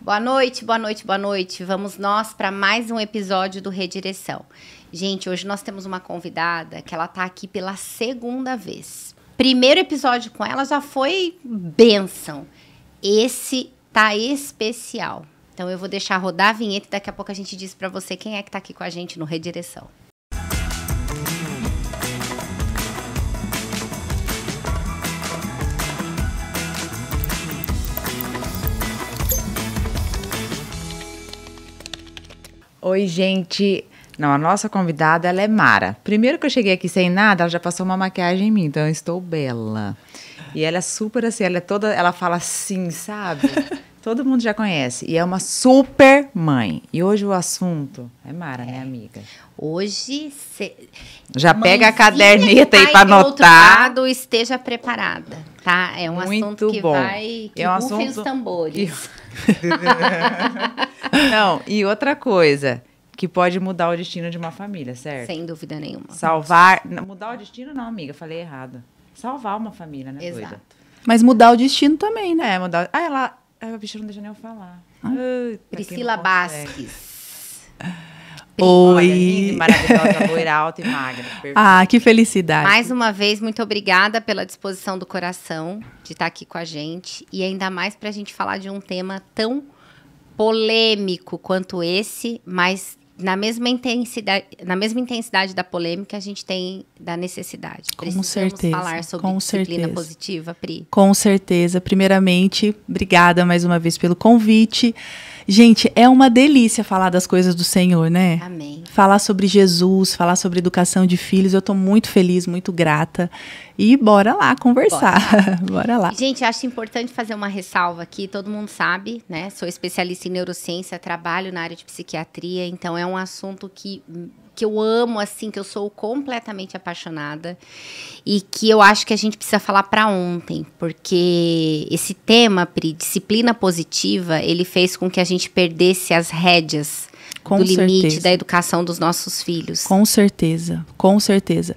Boa noite, boa noite, boa noite. Vamos nós para mais um episódio do Redireção. Gente, hoje nós temos uma convidada que ela tá aqui pela segunda vez. Primeiro episódio com ela já foi bênção. Esse tá especial. Então eu vou deixar rodar a vinheta e daqui a pouco a gente diz para você quem é que tá aqui com a gente no Redireção. Oi, gente. Não, a nossa convidada, ela é Mara. Primeiro que eu cheguei aqui sem nada, ela já passou uma maquiagem em mim, então eu estou bela. E ela é super assim, ela fala assim, sabe? Todo mundo já conhece. E é uma super mãe. E hoje o assunto é Mara, né, amiga? Hoje, já pega a caderneta aí para anotar. Outro lado, esteja preparada, tá? É um muito assunto que bom. vai... Que rufem os tambores. Não, e outra coisa, que pode mudar o destino de uma família, certo? Sem dúvida nenhuma. Mudar o destino não, amiga, falei errado. Salvar uma família, né, Exato. doida? Mas mudar o destino também, né? Mudar... a bicha não deixa nem eu falar. Priscila Basques. Oi. Linda, maravilhosa, loira, alta e magra. Perfeito. Ah, que felicidade. Mais uma vez, muito obrigada pela disposição do coração de estar aqui com a gente. E ainda mais para a gente falar de um tema tão polêmico quanto esse, mas na mesma intensidade da polêmica a gente tem da necessidade. Com certeza. Falar sobre disciplina positiva, Pri. Com certeza. Primeiramente, obrigada mais uma vez pelo convite. Gente, é uma delícia falar das coisas do Senhor, né? Amém. Falar sobre Jesus, falar sobre educação de filhos. Eu tô muito feliz, muito grata. E bora lá conversar. Bora lá. Gente, acho importante fazer uma ressalva aqui. Todo mundo sabe, né? Sou especialista em neurociência, trabalho na área de psiquiatria. Então, é um assunto que eu amo, assim, que eu sou completamente apaixonada e que eu acho que a gente precisa falar para ontem, porque esse tema, Pri, disciplina positiva, ele fez com que a gente perdesse as rédeas do limite da educação dos nossos filhos. Com certeza, com certeza.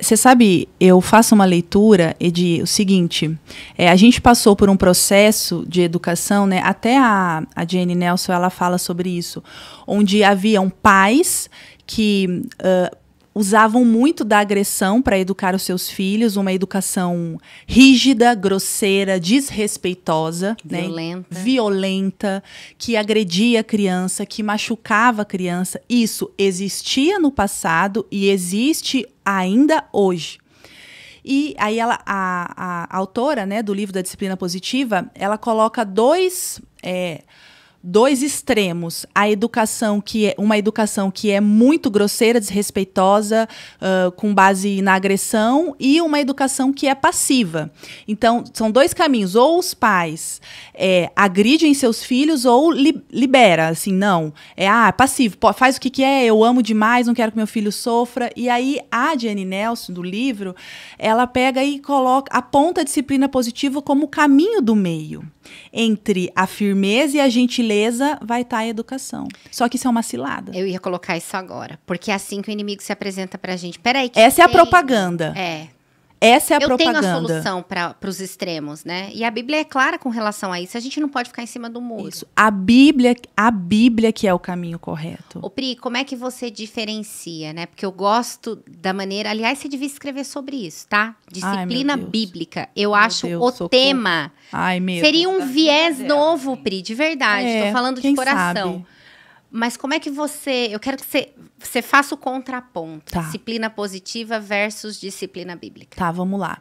Você sabe, eu faço uma leitura de o seguinte, a gente passou por um processo de educação, né? Até a Jane Nelson, ela fala sobre isso, onde haviam pais que usavam muito da agressão para educar os seus filhos, uma educação rígida, grosseira, desrespeitosa, violenta, que agredia a criança, que machucava a criança. Isso existia no passado e existe ainda hoje. E aí a autora, né, do livro da Disciplina Positiva, ela coloca dois extremos, uma educação que é muito grosseira, desrespeitosa, com base na agressão, e uma educação que é passiva. Então, são dois caminhos, ou os pais agridem seus filhos, ou libera, assim, não, passivo, faz o que quer, eu amo demais, não quero que meu filho sofra. E aí, a Jane Nelson, do livro, ela pega e aponta a disciplina positiva como o caminho do meio. Entre a firmeza e a gentileza vai estar a educação. Só que isso é uma cilada. Eu ia colocar isso agora, porque é assim que o inimigo se apresenta pra gente. Peraí, essa é a propaganda. Essa é a propaganda. Eu tenho a solução para os extremos, né? E a Bíblia é clara com relação a isso. A gente não pode ficar em cima do muro. Isso. A Bíblia que é o caminho correto. Ô, Pri, como é que você diferencia, né? Porque eu gosto da maneira... Aliás, você devia escrever sobre isso, tá? Disciplina bíblica. Eu acho o tema... Seria um viés novo, Pri, de verdade. Tô falando de coração. Sabe? Mas como é que você... Eu quero que você faça o contraponto. Tá. Disciplina positiva versus disciplina bíblica. Tá, vamos lá.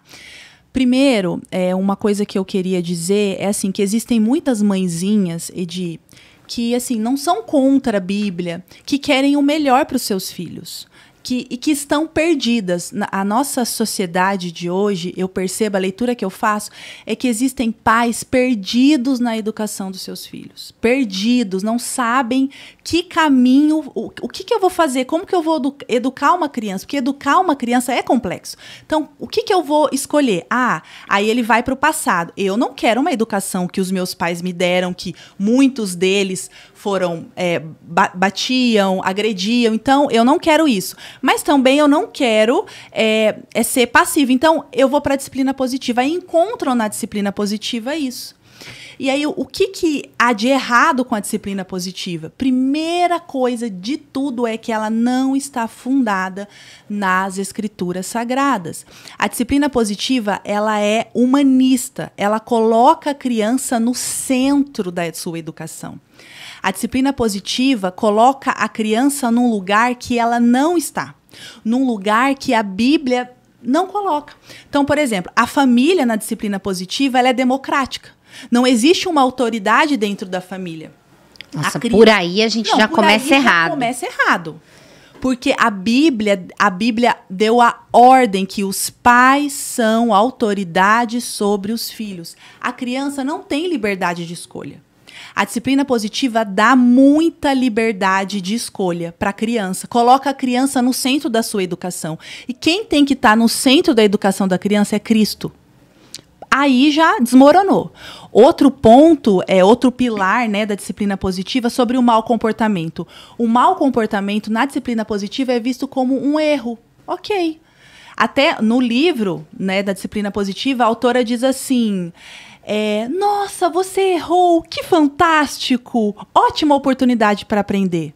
Primeiro, uma coisa que eu queria dizer é assim, que existem muitas mãezinhas, Edi, que assim, não são contra a Bíblia, que querem o melhor para os seus filhos. Que estão perdidas. A nossa sociedade de hoje, eu percebo, a leitura que eu faço, é que existem pais perdidos na educação dos seus filhos. Perdidos, não sabem que caminho, o que eu vou fazer, como que eu vou educar uma criança, porque educar uma criança é complexo. Então, o que eu vou escolher? Aí ele vai para o passado. Eu não quero uma educação que os meus pais me deram, que muitos deles foram, batiam, agrediam, então eu não quero isso. Mas também eu não quero ser passivo. Então, eu vou para a disciplina positiva. Aí encontram na disciplina positiva isso. E aí, o que há de errado com a disciplina positiva? Primeira coisa de tudo é que ela não está fundada nas escrituras sagradas. A disciplina positiva, ela é humanista, ela coloca a criança no centro da sua educação. A disciplina positiva coloca a criança num lugar que ela não está, num lugar que a Bíblia não coloca. Então, por exemplo, a família na disciplina positiva, ela é democrática. Não existe uma autoridade dentro da família. Nossa, por aí a gente já começa errado. Já começa errado. Porque a Bíblia deu a ordem que os pais são autoridade sobre os filhos. A criança não tem liberdade de escolha. A disciplina positiva dá muita liberdade de escolha para a criança. Coloca a criança no centro da sua educação. E quem tem que estar no centro da educação da criança é Cristo. Aí já desmoronou. Outro ponto, outro pilar, né, da disciplina positiva sobre o mau comportamento. O mau comportamento na disciplina positiva é visto como um erro. Ok. Até no livro, né, da disciplina positiva, a autora diz assim... nossa, você errou, que fantástico, ótima oportunidade para aprender.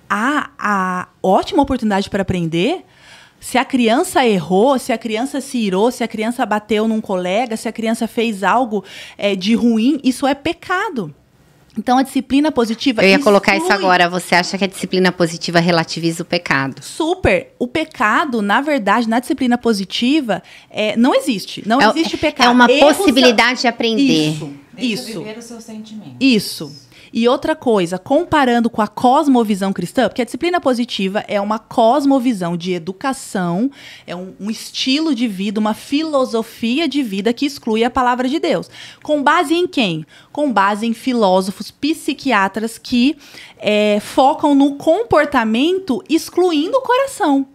A ótima oportunidade para aprender, se a criança errou, se a criança se irou, se a criança bateu num colega, se a criança fez algo de ruim, isso é pecado. Então, a disciplina positiva... Eu ia colocar isso agora. Você acha que a disciplina positiva relativiza o pecado? Super. O pecado, na verdade, na disciplina positiva, não existe. Não existe pecado. É uma possibilidade de aprender. Isso. Viver o seu sentimento. Isso. E outra coisa, comparando com a cosmovisão cristã, porque a disciplina positiva é uma cosmovisão de educação, é um estilo de vida, uma filosofia de vida que exclui a palavra de Deus. Com base em quem? Com base em filósofos, psiquiatras que focam no comportamento, excluindo o coração.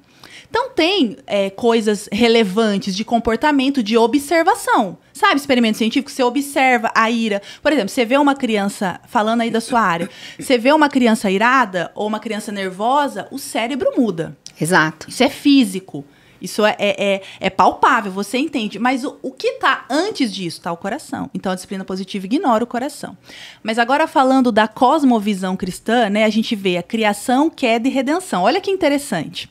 Então, tem coisas relevantes de comportamento, de observação. Sabe, experimento científico, você observa a ira. Por exemplo, você vê uma criança, falando aí da sua área, você vê uma criança irada ou uma criança nervosa, o cérebro muda. Exato. Isso é físico. Isso é palpável, você entende. Mas o que está antes disso? Está o coração. Então, a disciplina positiva ignora o coração. Mas agora, falando da cosmovisão cristã, né, a gente vê a criação, queda e redenção. Olha que interessante.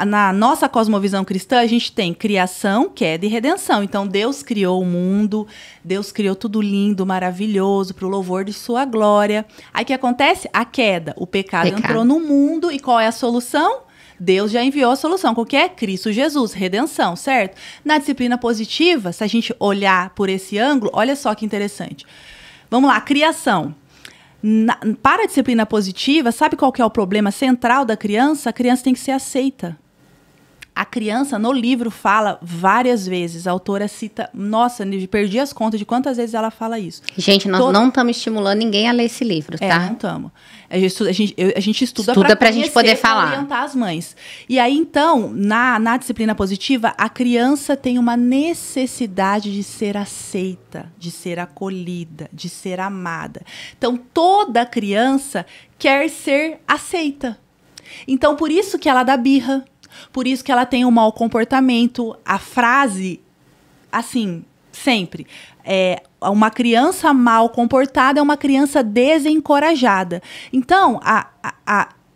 Na nossa cosmovisão cristã, a gente tem criação, queda e redenção. Então, Deus criou o mundo, Deus criou tudo lindo, maravilhoso, para o louvor de sua glória. Aí, o que acontece? A queda. O pecado entrou no mundo e qual é a solução? Deus já enviou a solução. Qual que é? Cristo Jesus, redenção, certo? Na disciplina positiva, se a gente olhar por esse ângulo, olha só que interessante. Vamos lá, criação. Para a disciplina positiva, sabe qual que é o problema central da criança? A criança tem que ser aceita. A criança, no livro, fala várias vezes. A autora cita... Nossa, perdi as contas de quantas vezes ela fala isso. Gente, nós não estamos estimulando ninguém a ler esse livro, tá? Não estamos. A gente estuda para a gente poder falar. Orientar as mães. E aí, então, na disciplina positiva, a criança tem uma necessidade de ser aceita, de ser acolhida, de ser amada. Então, toda criança quer ser aceita. Então, por isso que ela dá birra. Por isso que ela tem um mau comportamento. A frase, assim, sempre, uma criança mal comportada é uma criança desencorajada. Então,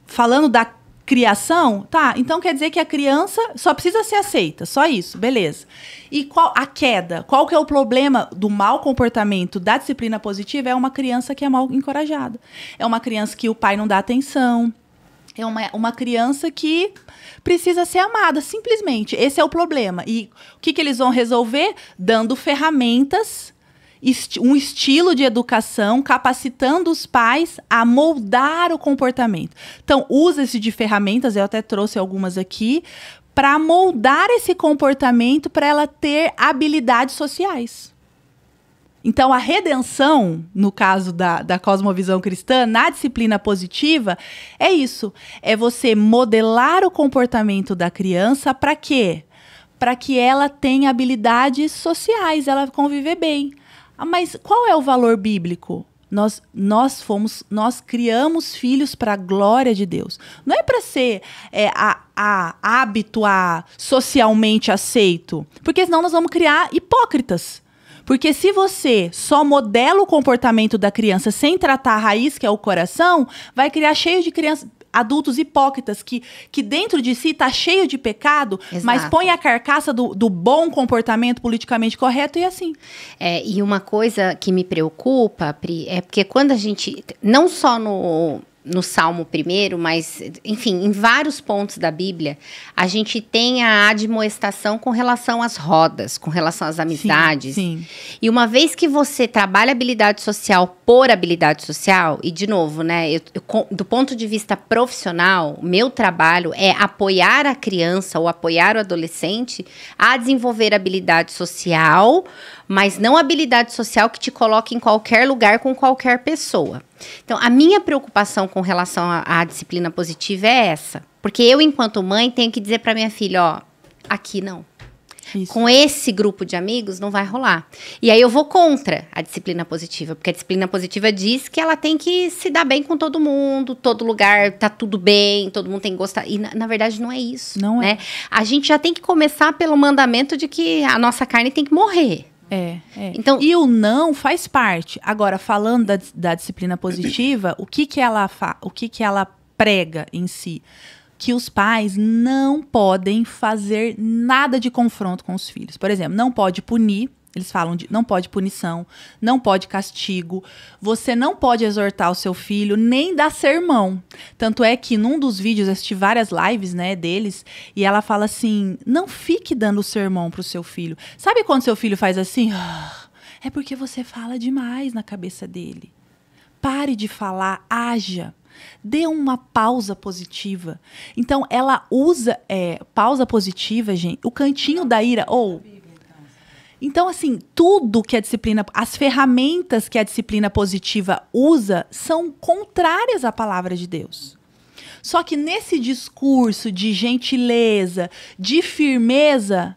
falando da criação, tá, então quer dizer que a criança só precisa ser aceita, só isso, beleza. E a queda? Qual que é o problema do mau comportamento da disciplina positiva? É uma criança que é mal encorajada. É uma criança que o pai não dá atenção. É uma criança que precisa ser amada, simplesmente. Esse é o problema. E o que eles vão resolver? Dando ferramentas, um estilo de educação, capacitando os pais a moldar o comportamento. Então, usa-se de ferramentas, eu até trouxe algumas aqui, para moldar esse comportamento para ela ter habilidades sociais. Então, a redenção, no caso da cosmovisão cristã, na disciplina positiva, é isso. É você modelar o comportamento da criança para quê? Para que ela tenha habilidades sociais, ela conviver bem. Mas qual é o valor bíblico? Nós criamos filhos para a glória de Deus. Não é para ser hábito, socialmente aceito. Porque senão nós vamos criar hipócritas. Porque se você só modela o comportamento da criança sem tratar a raiz, que é o coração, vai criar cheio de crianças, adultos hipócritas, que dentro de si tá cheio de pecado, Exato. mas põe a carcaça do bom comportamento politicamente correto e assim. E uma coisa que me preocupa, Pri, é porque quando a gente, não só no Salmo primeiro, mas, enfim, em vários pontos da Bíblia, a gente tem a admoestação com relação às rodas, com relação às amizades. Sim, sim. E uma vez que você trabalha habilidade social por habilidade social, e de novo, né, do ponto de vista profissional, o meu trabalho é apoiar a criança ou apoiar o adolescente a desenvolver habilidade social, mas não habilidade social que te coloque em qualquer lugar com qualquer pessoa. Então, a minha preocupação com relação à disciplina positiva é essa. Porque eu, enquanto mãe, tenho que dizer para minha filha, ó, aqui não. Isso. Com esse grupo de amigos não vai rolar. E aí eu vou contra a disciplina positiva, porque a disciplina positiva diz que ela tem que se dar bem com todo mundo, todo lugar tá tudo bem, todo mundo tem que gostar. E na verdade não é isso, Não né? é. A gente já tem que começar pelo mandamento de que a nossa carne tem que morrer. Então, e o não faz parte. Agora, falando da disciplina positiva, o que ela prega em si? Que os pais não podem fazer nada de confronto com os filhos. Por exemplo, não pode punir. Eles falam de não pode punição, não pode castigo. Você não pode exortar o seu filho, nem dar sermão. Tanto é que num dos vídeos, eu assisti várias lives, né, deles, e ela fala assim, não fique dando sermão pro seu filho. Sabe quando seu filho faz assim? É porque você fala demais na cabeça dele. Pare de falar, haja. Dê uma pausa positiva. Então, ela usa pausa positiva, gente. O cantinho da ira, Então, assim, tudo que a disciplina, as ferramentas que a disciplina positiva usa são contrárias à palavra de Deus. Só que nesse discurso de gentileza, de firmeza,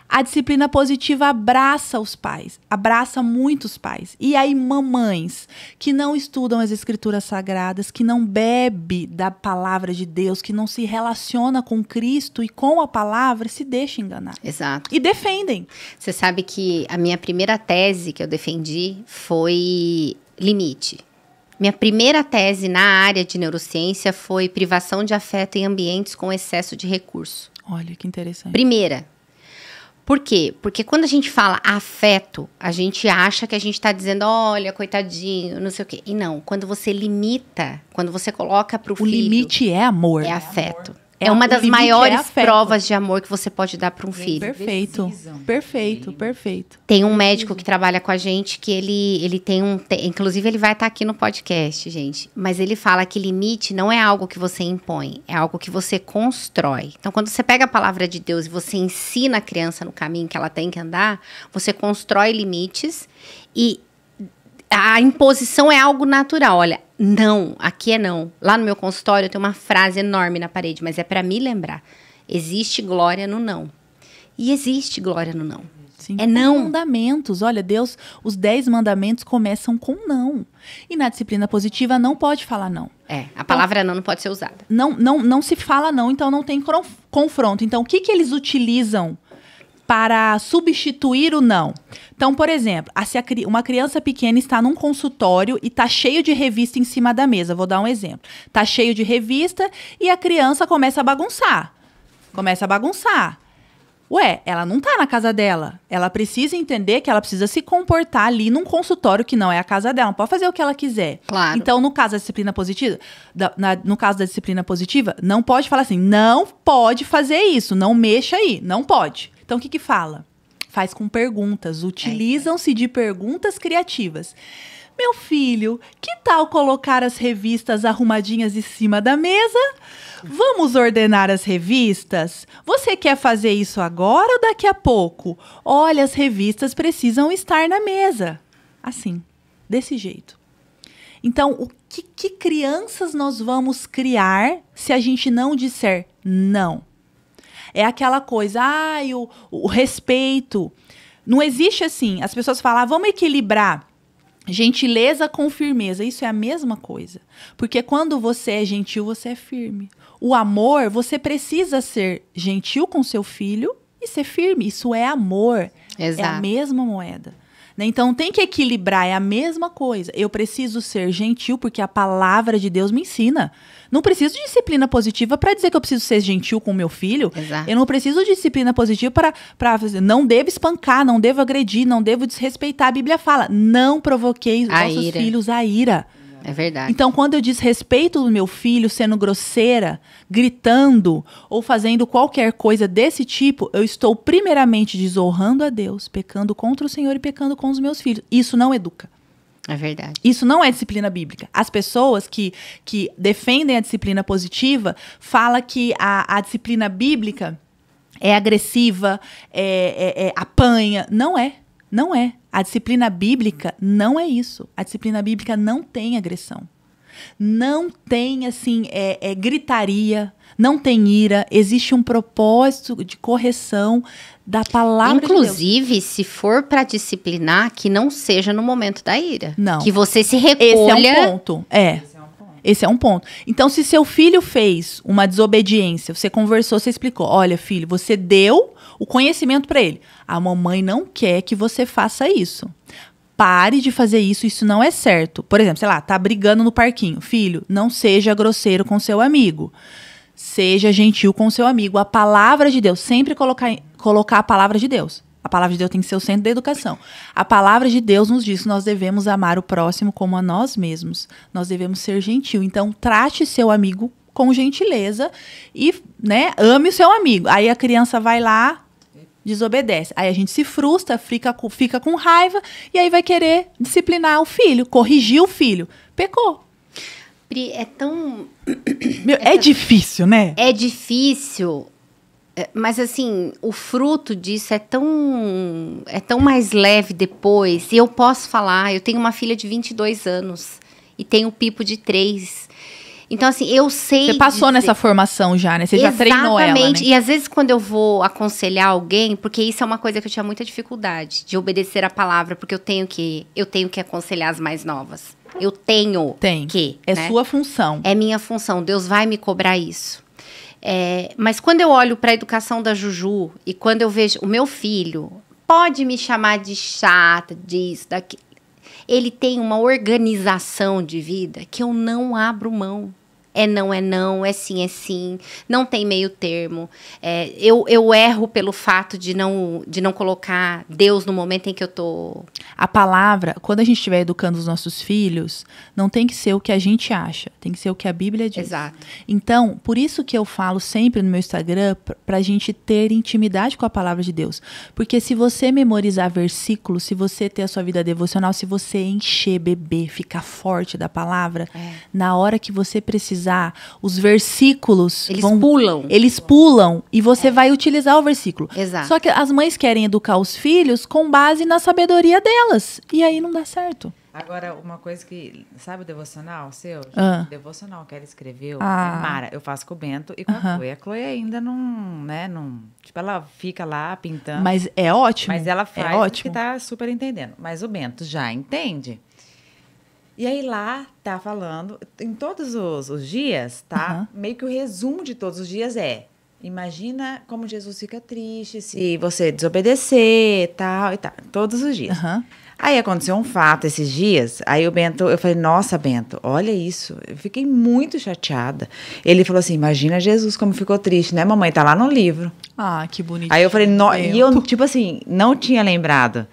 a disciplina positiva abraça os pais, abraça muitos pais. E aí, mamães que não estudam as escrituras sagradas, que não bebe da palavra de Deus, que não se relaciona com Cristo e com a palavra, se deixam enganar. exato. E defendem. Você sabe que a minha primeira tese que eu defendi foi limite. Minha primeira tese na área de neurociência foi privação de afeto em ambientes com excesso de recurso. Olha que interessante. Primeira. Por quê? Porque quando a gente fala afeto, a gente acha que a gente está dizendo, olha, coitadinho, não sei o quê. E não, quando você limita, quando você coloca para o filho... O limite é amor. É afeto. É uma das maiores provas de amor que você pode dar para um filho. Perfeito, perfeito, perfeito. Tem um médico que trabalha com a gente que ele tem inclusive ele vai estar aqui no podcast, gente. Mas ele fala que limite não é algo que você impõe, é algo que você constrói. Então, quando você pega a palavra de Deus e você ensina a criança no caminho que ela tem que andar, você constrói limites e a imposição é algo natural. Olha, não, aqui é não. Lá no meu consultório eu tenho uma frase enorme na parede, mas é para me lembrar. Existe glória no não. E existe glória no não. Sim, é não. Mandamentos. Olha, Deus, os 10 mandamentos começam com não. E na disciplina positiva não pode falar não. A palavra não pode ser usada. Não se fala não, então não tem confronto. Então, o que eles utilizam para substituir o não? Então, por exemplo, se uma criança pequena está num consultório e está cheio de revista em cima da mesa. Vou dar um exemplo. Está cheio de revista e a criança começa a bagunçar. Ué, ela não tá na casa dela. Ela precisa entender que ela precisa se comportar ali num consultório que não é a casa dela. Não pode fazer o que ela quiser. Claro. Então, no caso da disciplina positiva, não pode falar assim, não pode fazer isso, não mexa aí, não pode. Então, o que fala? Faz com perguntas. Utilizam-se de perguntas criativas. Meu filho, que tal colocar as revistas arrumadinhas em cima da mesa? Vamos ordenar as revistas? Você quer fazer isso agora ou daqui a pouco? Olha, as revistas precisam estar na mesa. Assim, desse jeito. Então, o que crianças nós vamos criar se a gente não disser não? É aquela coisa, o respeito. Não existe assim. As pessoas falam, vamos equilibrar gentileza com firmeza. Isso é a mesma coisa. Porque quando você é gentil, você é firme. O amor, você precisa ser gentil com seu filho e ser firme. Isso é amor. Exato. É a mesma moeda. né? Então tem que equilibrar, é a mesma coisa. Eu preciso ser gentil porque a palavra de Deus me ensina. Não preciso de disciplina positiva para dizer que eu preciso ser gentil com o meu filho. Exato. Eu não preciso de disciplina positiva para não devo espancar, não devo agredir, não devo desrespeitar. A Bíblia fala, não provoquei os vossos filhos a ira. É verdade. Então, quando eu desrespeito o meu filho sendo grosseira, gritando ou fazendo qualquer coisa desse tipo, eu estou primeiramente desonrando a Deus, pecando contra o Senhor e pecando com os meus filhos. Isso não educa. É verdade. Isso não é disciplina bíblica. As pessoas que defendem a disciplina positiva falam que a disciplina bíblica é agressiva, apanha. Não é. Não é. A disciplina bíblica não é isso. A disciplina bíblica não tem agressão. Não tem, assim, gritaria, não tem ira. Existe um propósito de correção da palavra de Deus. Inclusive, se for para disciplinar, que não seja no momento da ira. Não. Que você se recolha. Esse é um ponto. Esse é um ponto. Então, se seu filho fez uma desobediência, você conversou, você explicou. Olha, filho, você deu o conhecimento para ele. A mamãe não quer que você faça isso. Pare de fazer isso, isso não é certo. Por exemplo, sei lá, tá brigando no parquinho. Filho, não seja grosseiro com seu amigo. Seja gentil com seu amigo. A palavra de Deus, sempre colocar a palavra de Deus. A palavra de Deus tem que ser o centro da educação. A palavra de Deus nos diz que nós devemos amar o próximo como a nós mesmos. Nós devemos ser gentil. Então, trate seu amigo com gentileza e, né, ame o seu amigo. Aí a criança vai lá, desobedece. Aí a gente se frustra, fica com raiva e aí vai querer disciplinar o filho, corrigir o filho. Pecou. Pri, é tão... É difícil, né? É difícil, mas assim, o fruto disso é tão mais leve depois. E eu posso falar, eu tenho uma filha de 22 anos e tenho um Pipo de 3. Então, assim, eu sei... Você passou nessa formação já, né? Você já treinou ela, né? Exatamente. E às vezes quando eu vou aconselhar alguém, porque isso é uma coisa que eu tinha muita dificuldade, de obedecer a palavra, porque eu tenho que aconselhar as mais novas. Eu tenho que. É, né? Sua função. É minha função. Deus vai me cobrar isso. Mas quando eu olho para a educação da Juju e quando eu vejo o meu filho, pode me chamar de chata, disso, daquilo. Ele tem uma organização de vida que eu não abro mão. É não, é sim. Não tem meio termo. Eu erro pelo fato de não colocar Deus no momento em que eu tô... A palavra, quando a gente estiver educando os nossos filhos, não tem que ser o que a gente acha. Tem que ser o que a Bíblia diz. Exato. Então, por isso que eu falo sempre no meu Instagram, pra gente ter intimidade com a palavra de Deus. Porque se você memorizar versículos, se você ter a sua vida devocional, se você encher, beber, ficar forte da palavra, na hora que você precisar, os versículos eles pulam e você vai utilizar o versículo. Exato. Só que as mães querem educar os filhos com base na sabedoria delas. E aí não dá certo. Agora, uma coisa que... Sabe o devocional seu? Devocional que ela escreveu. Mara, eu faço com o Bento e com a Chloe. A Chloe ainda não... Tipo, ela fica lá pintando. Mas é ótimo. Mas ela faz que tá super entendendo. Mas o Bento já entende. E aí lá tá falando, em todos os dias, tá? Meio que o resumo de todos os dias imagina como Jesus fica triste se você desobedecer, tal e tal. Todos os dias. Aí aconteceu um fato esses dias, aí eu falei, nossa, Bento, olha isso. Eu fiquei muito chateada. Ele falou assim, imagina Jesus como ficou triste, né, mamãe? Tá lá no livro. Ah, que bonitinho. Aí eu falei, e eu, tipo assim, não tinha lembrado.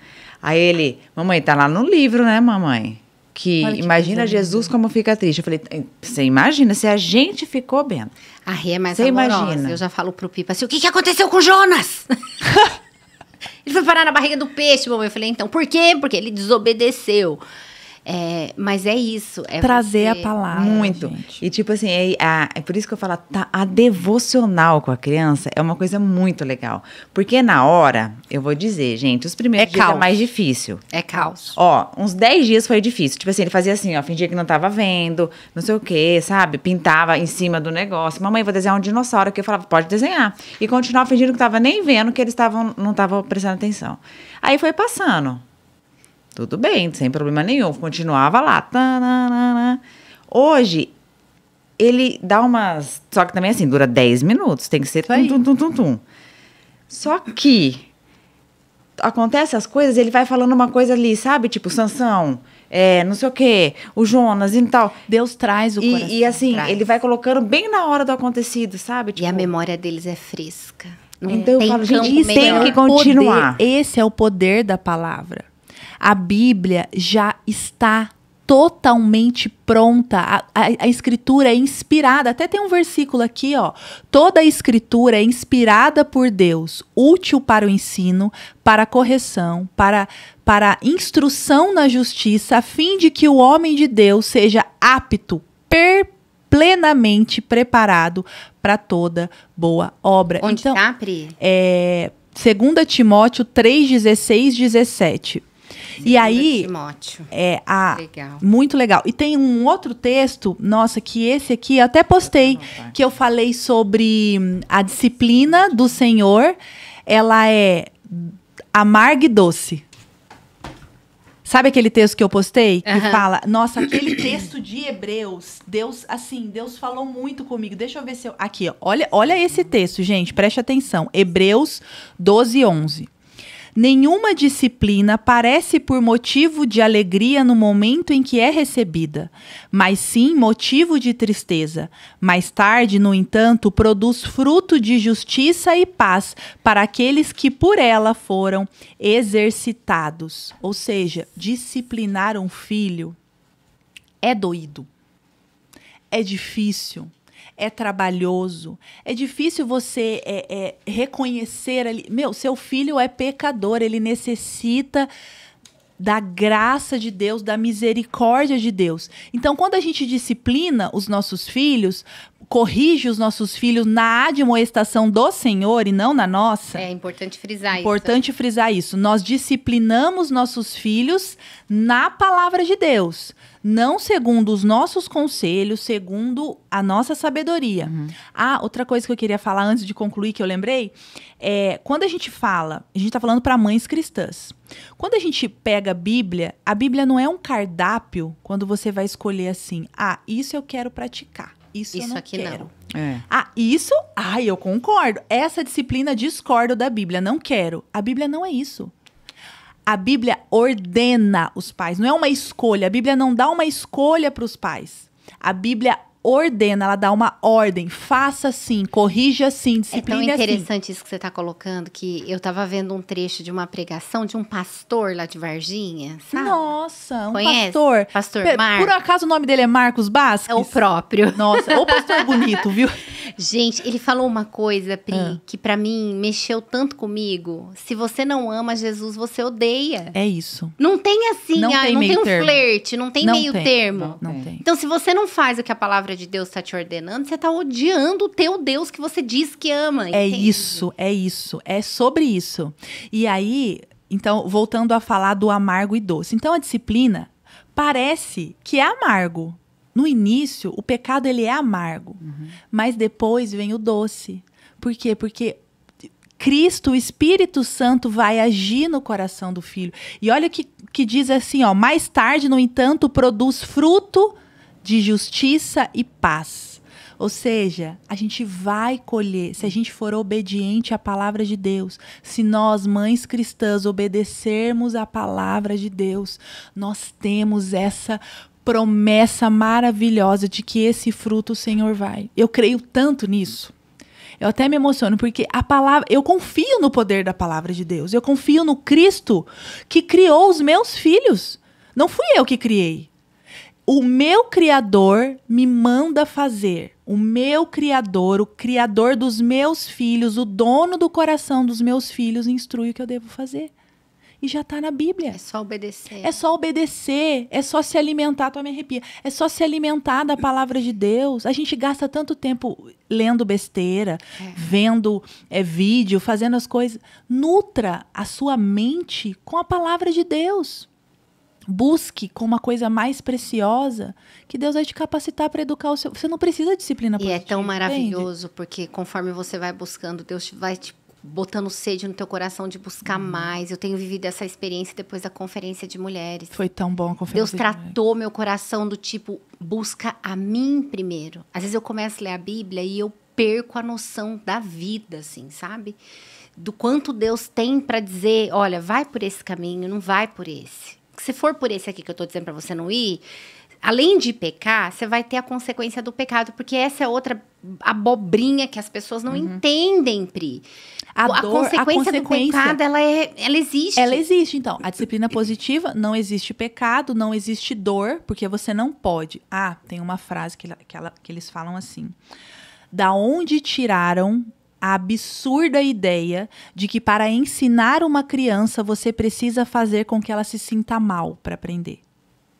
Aí ele, mamãe, tá lá no livro, né, mamãe? Que imagina Jesus como fica triste. Eu falei, você imagina se a gente ficou bem. A Rê é mais você amorosa. Imagina. Eu já falo pro Pipa assim, o que aconteceu com Jonas? Ele foi parar na barriga do peixe, mamãe. Eu falei, então, por quê? Porque ele desobedeceu. Mas é isso. Trazer a palavra. Muito. Gente. E tipo assim, é por isso que eu falo, a devocional com a criança é uma coisa muito legal. Porque na hora, eu vou dizer, gente, os primeiros dias é mais difícil. É caos. Ó, uns 10 dias foi difícil. Tipo assim, ele fazia assim, ó, fingia que não tava vendo, não sei o quê, sabe? Pintava em cima do negócio. Mamãe, vou desenhar um dinossauro aqui. Eu falava, pode desenhar. E continuava fingindo que tava nem vendo, que eles não estavam prestando atenção. Aí foi passando. Tudo bem, sem problema nenhum. Continuava lá. Tanana. Hoje, ele dá umas... Só que também, assim, dura 10 minutos. Tem que ser tum. Só que, acontecem as coisas, ele vai falando uma coisa ali, sabe? Tipo, Sansão, não sei o quê, o Jonas e tal. Deus traz o coração. E assim, ele vai colocando bem na hora do acontecido, sabe? Tipo, E a memória deles é fresca. Não então eu falo, gente, campo tem melhor. que continuar. Esse é o poder da palavra. A Bíblia já está totalmente pronta. A escritura é inspirada. Até tem um versículo aqui, ó. Toda a escritura é inspirada por Deus, útil para o ensino, para a correção, para a instrução na justiça, a fim de que o homem de Deus seja apto, plenamente preparado para toda boa obra. Onde então, tá, Pri? 2 Timóteo 3, 16, 17. E aí, Timóteo. Legal. Muito legal. E tem um outro texto, nossa, que esse aqui eu até postei, que eu falei sobre a disciplina do Senhor. Ela é amarga e doce. Sabe aquele texto que eu postei? Que fala, nossa, aquele texto de Hebreus, Deus falou muito comigo. Deixa eu ver se eu... Aqui, ó, olha esse texto, gente, preste atenção. Hebreus 12, 11. Nenhuma disciplina parece por motivo de alegria no momento em que é recebida, mas sim motivo de tristeza. Mais tarde, no entanto, produz fruto de justiça e paz para aqueles que por ela foram exercitados. Ou seja, disciplinar um filho é doído, é difícil. É trabalhoso, é difícil você reconhecer ali, seu filho é pecador, ele necessita da graça de Deus, da misericórdia de Deus. Então, quando a gente disciplina os nossos filhos, corrige os nossos filhos na admoestação do Senhor e não na nossa. É importante frisar isso. Importante frisar isso. Nós disciplinamos nossos filhos na palavra de Deus. Não segundo os nossos conselhos, segundo a nossa sabedoria. Outra coisa que eu queria falar antes de concluir, que eu lembrei, quando a gente está falando para mães cristãs. Quando a gente pega a Bíblia não é um cardápio quando você vai escolher assim, isso eu quero praticar, isso eu não aqui quero. Não. Eu concordo. Essa disciplina discordo da Bíblia, não quero. A Bíblia não é isso. A Bíblia ordena os pais, não é uma escolha. A Bíblia não dá uma escolha para os pais. A Bíblia ordena, ela dá uma ordem. Faça assim, corrija assim, discipline assim. É tão interessante isso que você está colocando, que eu estava vendo um trecho de uma pregação de um pastor lá de Varginha, sabe? Nossa, Conhece? pastor. Pastor Marcos. Por acaso o nome dele é Marcos Basques? É o próprio. Nossa, o pastor bonito, viu? Gente, ele falou uma coisa, Pri, que pra mim mexeu tanto comigo. Se você não ama Jesus, você odeia. É isso. Não tem assim, não tem um termo. flerte, não tem meio termo. Não tem. Então, se você não faz o que a palavra de Deus está te ordenando, você está odiando o teu Deus que você diz que ama. Entende? É isso. É sobre isso. E aí, então, voltando a falar do amargo e doce. Então, a disciplina parece que é amargo. No início, o pecado ele é amargo. Mas depois vem o doce. Por quê? Porque Cristo, o Espírito Santo, vai agir no coração do filho. E olha que diz assim, ó, mais tarde, no entanto, produz fruto de justiça e paz. Ou seja, a gente vai colher, se a gente for obediente à palavra de Deus, se nós, mães cristãs, obedecermos à palavra de Deus, nós temos essa promessa maravilhosa de que esse fruto o Senhor vai. Eu creio tanto nisso. Eu até me emociono, porque a palavra, eu confio no poder da palavra de Deus. Eu confio no Cristo que criou os meus filhos. Não fui eu que criei. O meu Criador me manda fazer. O meu Criador, o Criador dos meus filhos, o dono do coração dos meus filhos, instrui o que eu devo fazer. E já está na Bíblia. É só obedecer. É só obedecer, é só se alimentar, tu me arrepia. É só se alimentar da palavra de Deus. A gente gasta tanto tempo lendo besteira, vendo vídeo, fazendo as coisas. Nutra a sua mente com a palavra de Deus. Busque com uma coisa mais preciosa que Deus vai te capacitar para educar o seu... Você não precisa de disciplina positiva. E é tão maravilhoso, porque conforme você vai buscando, Deus vai te botando sede no teu coração de buscar mais. Eu tenho vivido essa experiência depois da conferência de mulheres. Foi tão bom a conferência. Deus tratou meu coração do tipo, busca a mim primeiro. Às vezes eu começo a ler a Bíblia e eu perco a noção da vida, assim, sabe? do quanto Deus tem para dizer, olha, vai por esse caminho, não vai por esse. Se for por esse aqui que eu tô dizendo para você não ir, além de pecar, você vai ter a consequência do pecado, porque essa é outra abobrinha que as pessoas não entendem, Pri. A consequência do pecado, ela existe. Ela existe, então. A disciplina positiva, não existe pecado, não existe dor, porque você não pode. Ah, tem uma frase que eles falam assim. Da onde tiraram a absurda ideia de que para ensinar uma criança, você precisa fazer com que ela se sinta mal para aprender?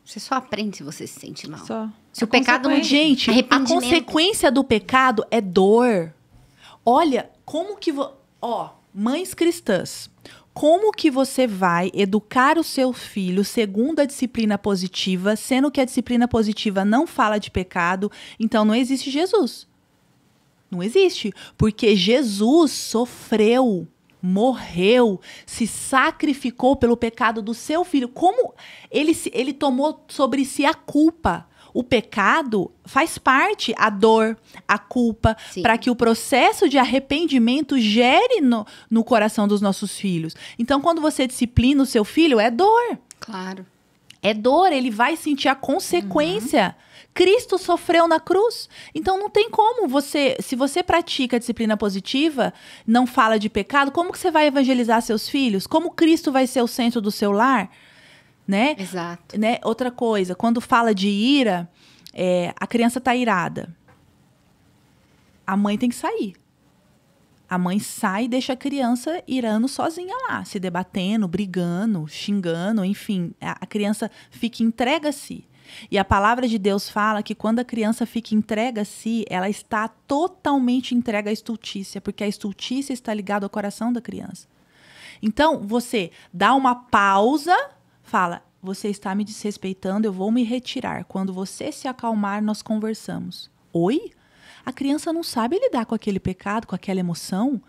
Você só aprende se você se sente mal. Só. Se o pecado não... Gente, a consequência do pecado é dor. Olha, como que... mães cristãs, como que você vai educar o seu filho segundo a disciplina positiva, sendo que a disciplina positiva não fala de pecado, então não existe Jesus. Não existe, porque Jesus sofreu, morreu, se sacrificou pelo pecado do seu filho. Como ele tomou sobre si a culpa. O pecado faz parte, a dor, a culpa, para que o processo de arrependimento gere no coração dos nossos filhos. Então, quando você disciplina o seu filho, é dor. Claro. É dor, ele vai sentir a consequência. Cristo sofreu na cruz. Então, não tem como se você pratica a disciplina positiva, não fala de pecado, como que você vai evangelizar seus filhos? Como Cristo vai ser o centro do seu lar? Né? Exato. Né? Outra coisa, quando fala de ira, a criança tá irada. A mãe tem que sair. A mãe sai e deixa a criança irando sozinha lá, se debatendo, brigando, xingando, enfim. A criança fica entregue a si. E a palavra de Deus fala que quando a criança fica entregue a si, ela está totalmente entregue à estultícia, porque a estultícia está ligada ao coração da criança. Então, você dá uma pausa, fala, você está me desrespeitando, eu vou me retirar. Quando você se acalmar, nós conversamos. Oi? A criança não sabe lidar com aquele pecado, com aquela emoção.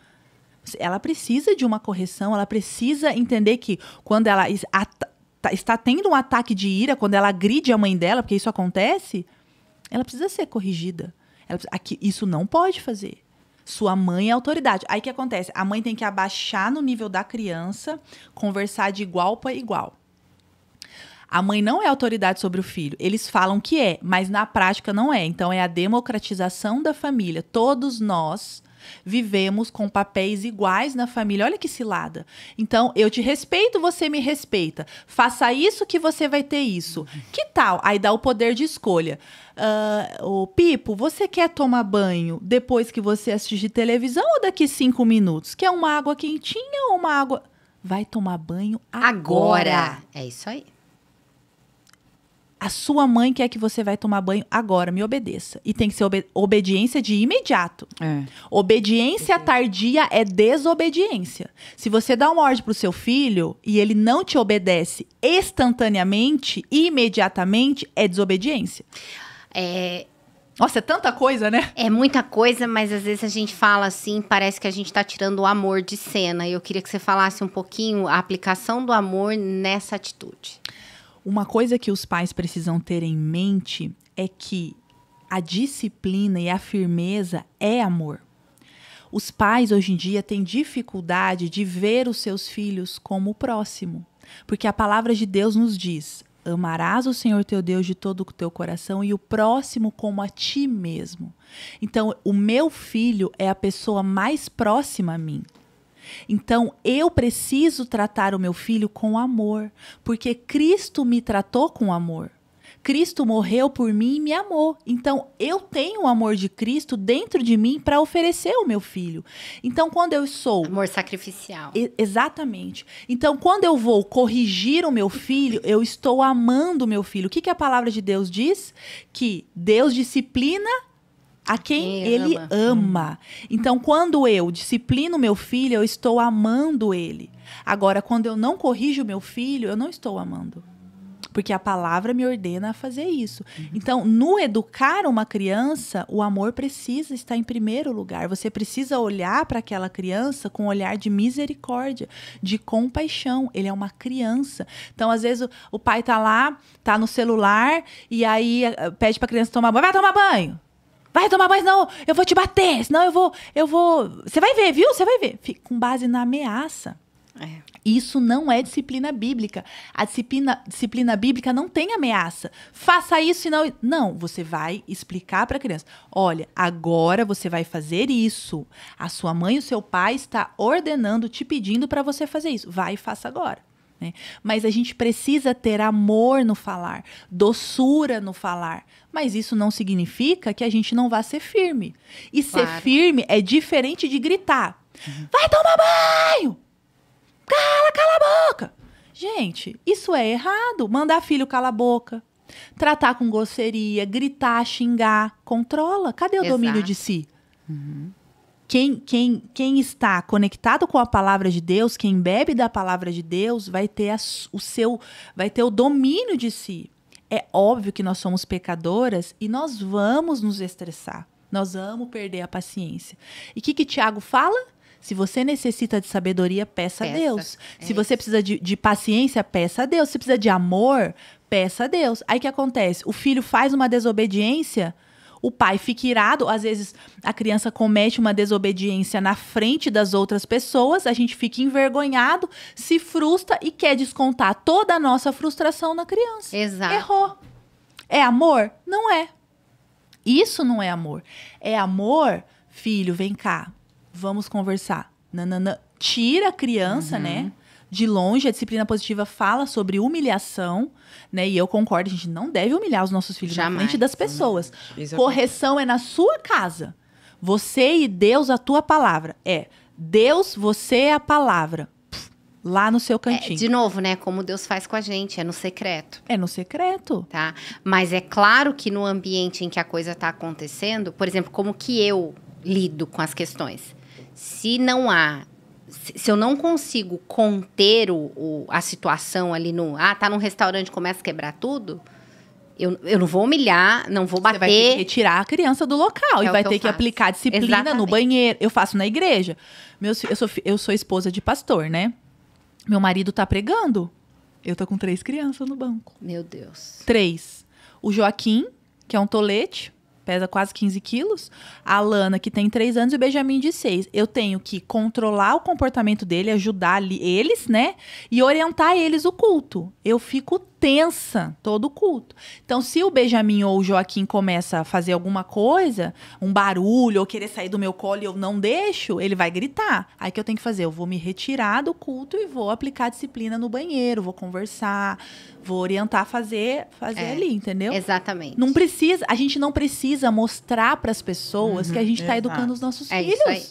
Ela precisa de uma correção, ela precisa entender que quando ela está tendo um ataque de ira, quando ela agride a mãe dela, porque isso acontece, ela precisa ser corrigida. Isso não pode fazer. Sua mãe é autoridade. Aí o que acontece? A mãe tem que abaixar no nível da criança, conversar de igual para igual. A mãe não é autoridade sobre o filho. Eles falam que é, mas na prática não é. Então, é a democratização da família. Todos nós vivemos com papéis iguais na família. Olha que cilada. Então, eu te respeito, você me respeita. Faça isso que você vai ter isso. Que tal? Aí dá o poder de escolha. Ô, Pipo, você quer tomar banho depois que você assistir televisão ou daqui 5 minutos? Quer uma água quentinha ou uma água... Vai tomar banho agora. É isso aí. A sua mãe quer que você vai tomar banho agora, me obedeça. E tem que ser obediência de imediato. Obediência tardia é desobediência. Se você dá uma ordem pro seu filho e ele não te obedece instantaneamente, imediatamente, é desobediência. Nossa, é tanta coisa, né? É muita coisa, mas às vezes a gente fala assim, parece que a gente tá tirando o amor de cena. Eu queria que você falasse um pouquinho a aplicação do amor nessa atitude. Uma coisa que os pais precisam ter em mente é que a disciplina e a firmeza é amor. Os pais, hoje em dia, têm dificuldade de ver os seus filhos como o próximo. Porque a palavra de Deus nos diz, amarás o Senhor teu Deus de todo o teu coração e o próximo como a ti mesmo. Então, o meu filho é a pessoa mais próxima a mim. Então, eu preciso tratar o meu filho com amor, porque Cristo me tratou com amor. Cristo morreu por mim e me amou. Então, eu tenho o amor de Cristo dentro de mim para oferecer ao meu filho. Então, quando eu sou... Amor sacrificial. Exatamente. Então, quando eu vou corrigir o meu filho, eu estou amando o meu filho. O que a palavra de Deus diz? Que Deus disciplina a quem ele ama. Então, quando eu disciplino meu filho, eu estou amando ele. Agora, quando eu não corrijo meu filho, eu não estou amando. Porque a palavra me ordena a fazer isso. Então, no educar uma criança, o amor precisa estar em primeiro lugar. Você precisa olhar para aquela criança com um olhar de misericórdia, de compaixão. Ele é uma criança. Então, às vezes, o pai tá lá, tá no celular, e aí pede para a criança tomar banho. Vai tomar banho! vai tomar banho, senão eu vou te bater, senão eu vou... Você vai ver, viu? Você vai ver. Com base na ameaça. Isso não é disciplina bíblica. A disciplina bíblica não tem ameaça. Faça isso, senão... Não, você vai explicar para a criança. Olha, agora você vai fazer isso. A sua mãe e o seu pai está ordenando, te pedindo para você fazer isso. Vai e faça agora. Né? Mas a gente precisa ter amor no falar, doçura no falar. Mas isso não significa que a gente não vá ser firme. E ser firme é diferente de gritar. Vai tomar banho! Cala a boca! Gente, isso é errado. Mandar filho calar a boca. Tratar com grosseria, gritar, xingar. Controla. Cadê o domínio de si? Quem está conectado com a palavra de Deus, quem bebe da palavra de Deus, vai ter o domínio de si. É óbvio que nós somos pecadoras e nós vamos nos estressar. Nós vamos perder a paciência. E o que Tiago fala? Se você necessita de sabedoria, peça a Deus. Se você precisa de paciência, peça a Deus. Se precisa de amor, peça a Deus. Aí o que acontece? O filho faz uma desobediência, o pai fica irado. Às vezes a criança comete uma desobediência na frente das outras pessoas, a gente fica envergonhado, se frustra e quer descontar toda a nossa frustração na criança. Exato. Errou. É amor? Não é. Isso não é amor. É amor, filho, vem cá. Vamos conversar. Nanana. Tira a criança, né? De longe. A disciplina positiva fala sobre humilhação, né? E eu concordo, a gente não deve humilhar os nossos filhos na frente das pessoas. Correção é na sua casa. Você e Deus, a tua palavra. Deus, você é a palavra. Lá no seu cantinho. De novo, né? Como Deus faz com a gente, é no secreto. É no secreto. Tá? Mas é claro que no ambiente em que a coisa está acontecendo, por exemplo, como que eu lido com as questões? Se eu não consigo conter a situação ali tá num restaurante e começa a quebrar tudo, eu não vou humilhar, não vou bater. Você vai ter que retirar a criança do local e vai ter que aplicar disciplina no banheiro. Eu faço na igreja. Eu sou esposa de pastor, né? Meu marido tá pregando. Eu tô com 3 crianças no banco. Meu Deus. 3. O Joaquim, que é um tolete, pesa quase 15 quilos. A Alana, que tem 3 anos, e o Benjamin, de 6. Eu tenho que controlar o comportamento dele, ajudar eles, né? E orientar eles o culto. Eu fico tensa todo o culto. Então, se o Benjamin ou o Joaquim começa a fazer alguma coisa, um barulho, ou querer sair do meu colo e eu não deixo, ele vai gritar. Aí o que eu tenho que fazer? Eu vou me retirar do culto e vou aplicar disciplina no banheiro, vou conversar, vou orientar a fazer ali, entendeu? Exatamente. A gente não precisa mostrar para as pessoas que a gente está educando os nossos filhos. Isso aí.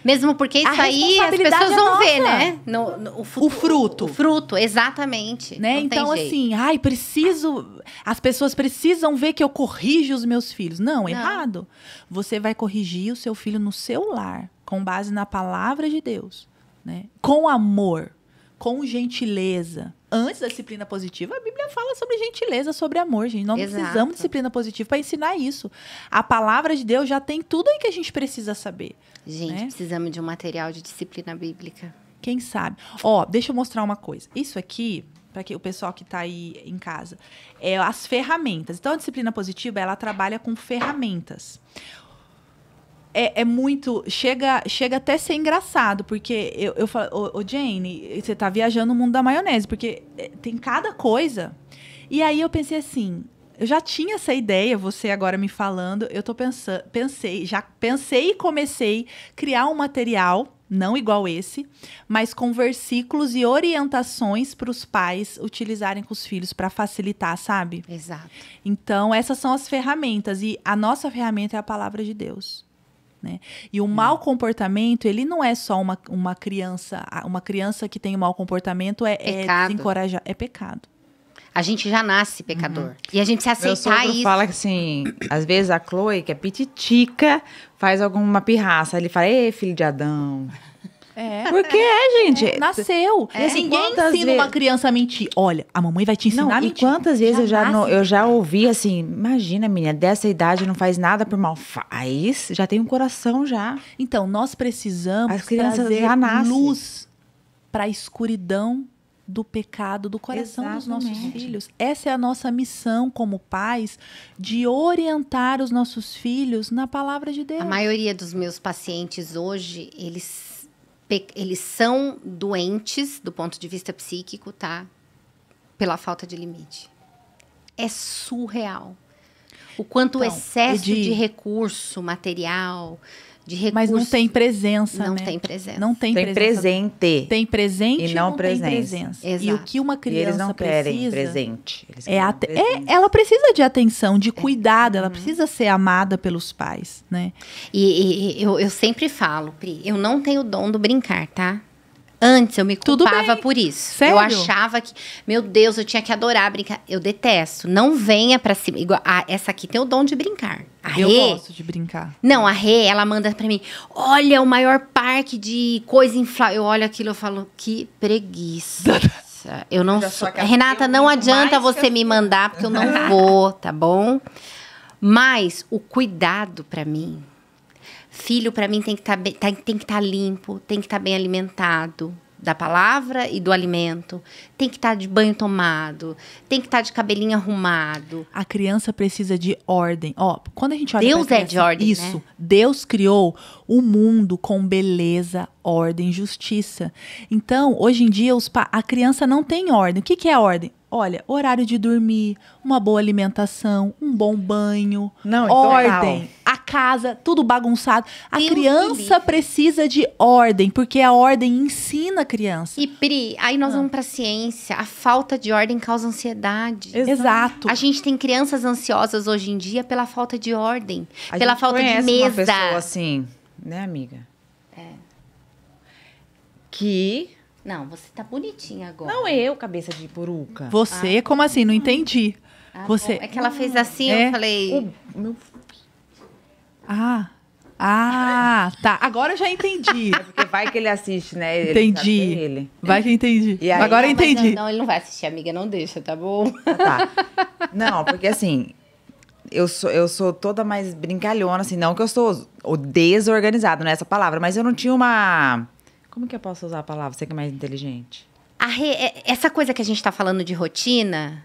Mesmo porque isso aí as pessoas vão ver, né? O fruto. O fruto, exatamente. Né? Então, assim, as pessoas precisam ver que eu corrijo os meus filhos. Não, errado. Você vai corrigir o seu filho no seu lar, com base na palavra de Deus, né? Com amor, com gentileza. Antes da disciplina positiva, a Bíblia fala sobre gentileza, sobre amor, gente. Não precisamos de disciplina positiva para ensinar isso. A palavra de Deus já tem tudo aí que a gente precisa saber. Gente, né? Precisamos de um material de disciplina bíblica. Quem sabe? Deixa eu mostrar uma coisa. Isso aqui, para o pessoal que está aí em casa, é as ferramentas. Então, a disciplina positiva, ela trabalha com ferramentas. É muito... Chega até a ser engraçado, porque eu falo, Jane, você tá viajando no mundo da maionese, porque tem cada coisa. E aí eu pensei assim, eu já tinha essa ideia, você agora me falando, eu pensei e comecei a criar um material, não igual esse, mas com versículos e orientações para os pais utilizarem com os filhos para facilitar, sabe? Exato. Então, essas são as ferramentas, e a nossa ferramenta é a palavra de Deus. Né? E o mau comportamento, ele não é só uma criança que tem um mau comportamento, é desencorajar, é pecado. A gente já nasce pecador. E a gente se aceitar isso. Meu sogro fala que, assim, às vezes a Chloe, que é pititica, faz alguma pirraça. Ele fala, filho de Adão. Porque gente. Nasceu. Ninguém ensina uma criança a mentir. Olha, a mamãe vai te ensinar a mentir. E quantas vezes eu já ouvi assim, imagina, menina, dessa idade não faz nada por mal. Faz, já tem um coração já. Então, nós precisamos As crianças trazer já nascem. luz para a escuridão do pecado do coração dos nossos Exatamente. filhos. Essa é a nossa missão como pais, de orientar os nossos filhos na palavra de Deus. A maioria dos meus pacientes hoje, eles são doentes do ponto de vista psíquico, tá? Pela falta de limite. É surreal. O quanto o Então, excesso Edi, de recurso material, de recurso... Mas não tem presença, Não né? tem presença. Não tem, Tem presença. presente. Tem presente E não tem presença. presença. Exato. E o que uma E criança eles não querem precisa presente. Eles é, querem ate- presente. ela precisa de atenção, de cuidado, ela precisa ser amada pelos pais, né? E eu sempre falo, Pri, eu não tenho o dom do brincar, tá? Antes eu me Tudo culpava bem. por isso. Sério? Eu achava que, meu Deus, eu tinha que adorar brincar. Eu detesto. Não venha pra cima. Igual, essa aqui tem o dom de brincar. A Eu Rê, gosto de brincar. não, a Rê, ela manda pra mim, olha o maior parque de coisa inflável. Eu olho aquilo e falo, que preguiça. Eu não Já sou. só que Renata, eu não brinco adianta mais que você me mandar, porque eu não vou, tá bom? Mas o cuidado pra mim, filho pra mim tem que estar limpo, tem que estar bem alimentado. Da palavra e do alimento. Tem que estar de banho tomado. Tem que estar de cabelinho arrumado. A criança precisa de ordem. Ó, quando a gente olha Deus pra é de ordem, isso, né? Deus criou o mundo com beleza, ordem, justiça. Então, hoje em dia, a criança não tem ordem. O que que é ordem? Olha, horário de dormir, uma boa alimentação, um bom banho, Não, ordem, total. a casa, tudo bagunçado. A Deus me criança livre. precisa de ordem, porque a ordem ensina a criança. E Pri, aí nós vamos pra ciência. A falta de ordem causa ansiedade. Exato. A gente tem crianças ansiosas hoje em dia pela falta de ordem. A pela gente falta de conhece mesa. uma pessoa assim, né, amiga? Que... Não, você tá bonitinha agora. Não eu, cabeça de peruca. Você, como assim? Não entendi. Ah, você... bom. É que ela fez assim, É. eu falei... O meu... Tá. Agora eu já entendi. Porque vai que ele assiste, né? Ele Entendi. sabe que é ele. Vai que eu entendi. E aí- Agora eu Não, mas entendi. Não, ele não vai assistir, amiga, não deixa, tá bom? Tá. Não, porque assim, eu sou toda mais brincalhona, assim, não que eu sou o desorganizado, não é essa palavra, mas eu não tinha uma... Como que eu posso usar a palavra? Você que é mais inteligente. Essa coisa que a gente tá falando de rotina,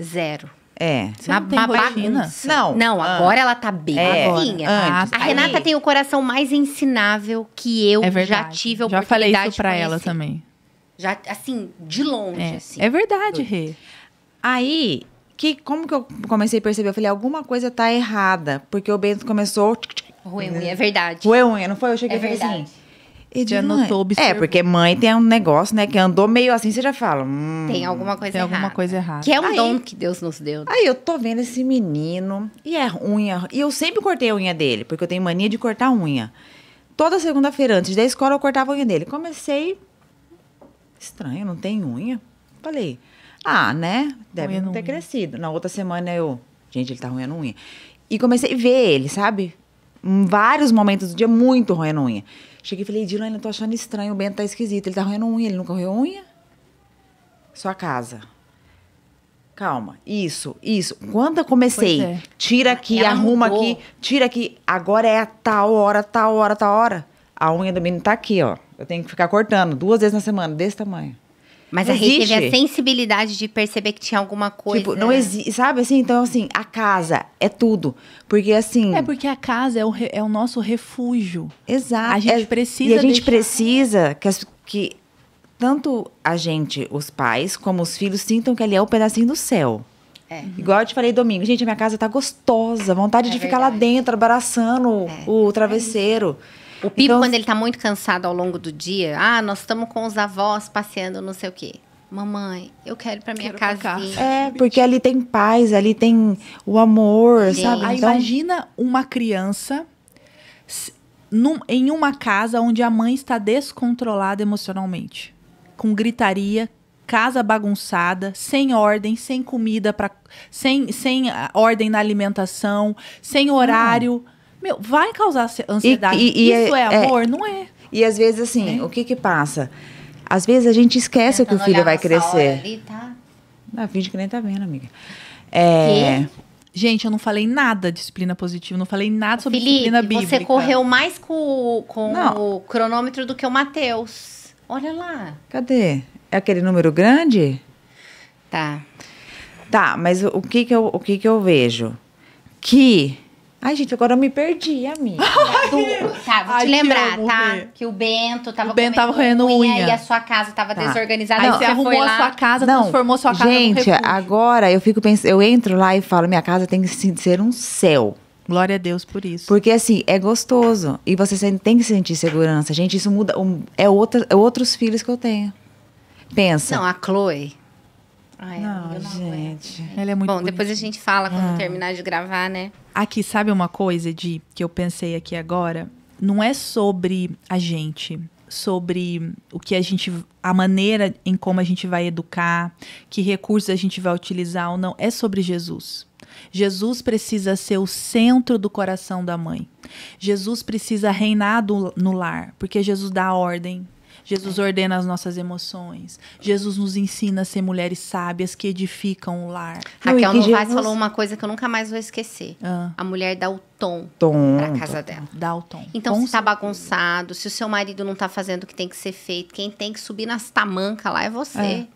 zero. É. Você não tem rotina? bagunça. Não, Não, agora ela tá bem novinha. antes. A Aí- Renata tem o coração mais ensinável que eu É já verdade. tive a Já falei oportunidade isso pra de ela conhecer. também. Já, assim, de longe, assim. É verdade, Rê. Aí, como que eu comecei a perceber? Eu falei, alguma coisa tá errada, porque o Bento começou... Ruim, é verdade. Foi unha, não foi? Eu cheguei É e falei verdade. assim... Eu Já digo, notou, mãe. observou. É, porque mãe tem um negócio, né, que andou meio assim, você já fala... Tem alguma coisa Tem errada. alguma coisa errada. Que é um Aí- dom que Deus nos deu. Aí eu tô vendo esse menino, e é unha... E eu sempre cortei a unha dele, porque eu tenho mania de cortar unha. Toda segunda-feira, antes da escola, eu cortava a unha dele. Comecei... Estranho, não tem unha? Falei, né? Deve Unha não no ter unha. crescido. Na outra semana eu... Gente, ele tá roendo unha. E comecei a ver ele, sabe? Em vários momentos do dia, muito roendo unha. Cheguei e falei, Dilane, eu tô achando estranho, o Bento tá esquisito. Ele tá roendo unha, ele nunca roeu unha? Sua casa. Calma, isso. Quando eu comecei, Pois é. tira aqui, Ela arruma mudou. aqui, tira aqui. Agora é a tal hora. A unha do menino tá aqui, ó. Eu tenho que ficar cortando 2 vezes na semana, desse tamanho. Mas Não a Rê teve existe. a sensibilidade de perceber que tinha alguma coisa... Tipo, não existe, sabe assim? Então, assim, a casa é tudo. Porque, assim... É porque a casa é o nosso refúgio. Exato. A gente precisa E a gente deixar- precisa que tanto a gente, os pais, como os filhos, sintam que ali é um pedacinho do céu. É. Igual eu te falei domingo. Gente, a minha casa tá gostosa. Vontade É de ficar lá verdade. dentro, abraçando o travesseiro. O Pipo, Então, quando ele tá muito cansado ao longo do dia, nós estamos com os avós passeando, não sei o quê. Mamãe, eu quero ir pra minha Quero pra casinha. casa. É, porque ali tem paz, ali tem o amor, Gente. sabe? Aí Então, imagina uma criança em uma casa onde a mãe está descontrolada emocionalmente. Com gritaria, casa bagunçada, sem ordem, sem comida, sem ordem na alimentação, sem horário. Meu, vai causar ansiedade. E Isso é amor? Não é. E às vezes, assim, o que passa? Às vezes a gente esquece que o Tentando filho olhar vai nossa hora crescer. ali, tá? Finge que nem tá vendo, amiga. É... Gente, eu não falei nada de disciplina positiva, não falei nada sobre Felipe, disciplina bíblica. você correu mais com Não. o cronômetro do que o Matheus. Olha lá. Cadê? É aquele número grande? Tá. Tá, mas o que que eu vejo? Que... Ai, gente, agora eu me perdi, amiga. Tá, vou te lembrar, tá? Que o Bento tava comendo unha e a sua casa tava desorganizada. Aí Não, você arrumou a sua casa, transformou sua casa num gente, refúgio. agora eu fico pensando, eu entro lá e falo, minha casa tem que ser um céu. Glória a Deus por isso. Porque, assim, é gostoso. E você tem que sentir segurança. Gente, isso muda... é outros filhos que eu tenho. Pensa. Não, a Chloe... Ai, Não, eu gente. Ela é muito Bom, bonita. depois a gente fala quando terminar de gravar, né? Aqui, sabe uma coisa, Di, que eu pensei aqui agora? Não é sobre a gente, sobre o que a gente... A maneira em como a gente vai educar, que recursos a gente vai utilizar ou não. É sobre Jesus. Jesus precisa ser o centro do coração da mãe. Jesus precisa reinar no lar, porque Jesus dá a ordem. Jesus ordena as nossas emoções. Jesus nos ensina a ser mulheres sábias que edificam o lar. Raquel Novaes falou uma coisa que eu nunca mais vou esquecer. A mulher dá o tom pra casa dela. Dá o tom. Então, se tá bagunçado, se o seu marido não tá fazendo o que tem que ser feito, quem tem que subir nas tamancas lá é você.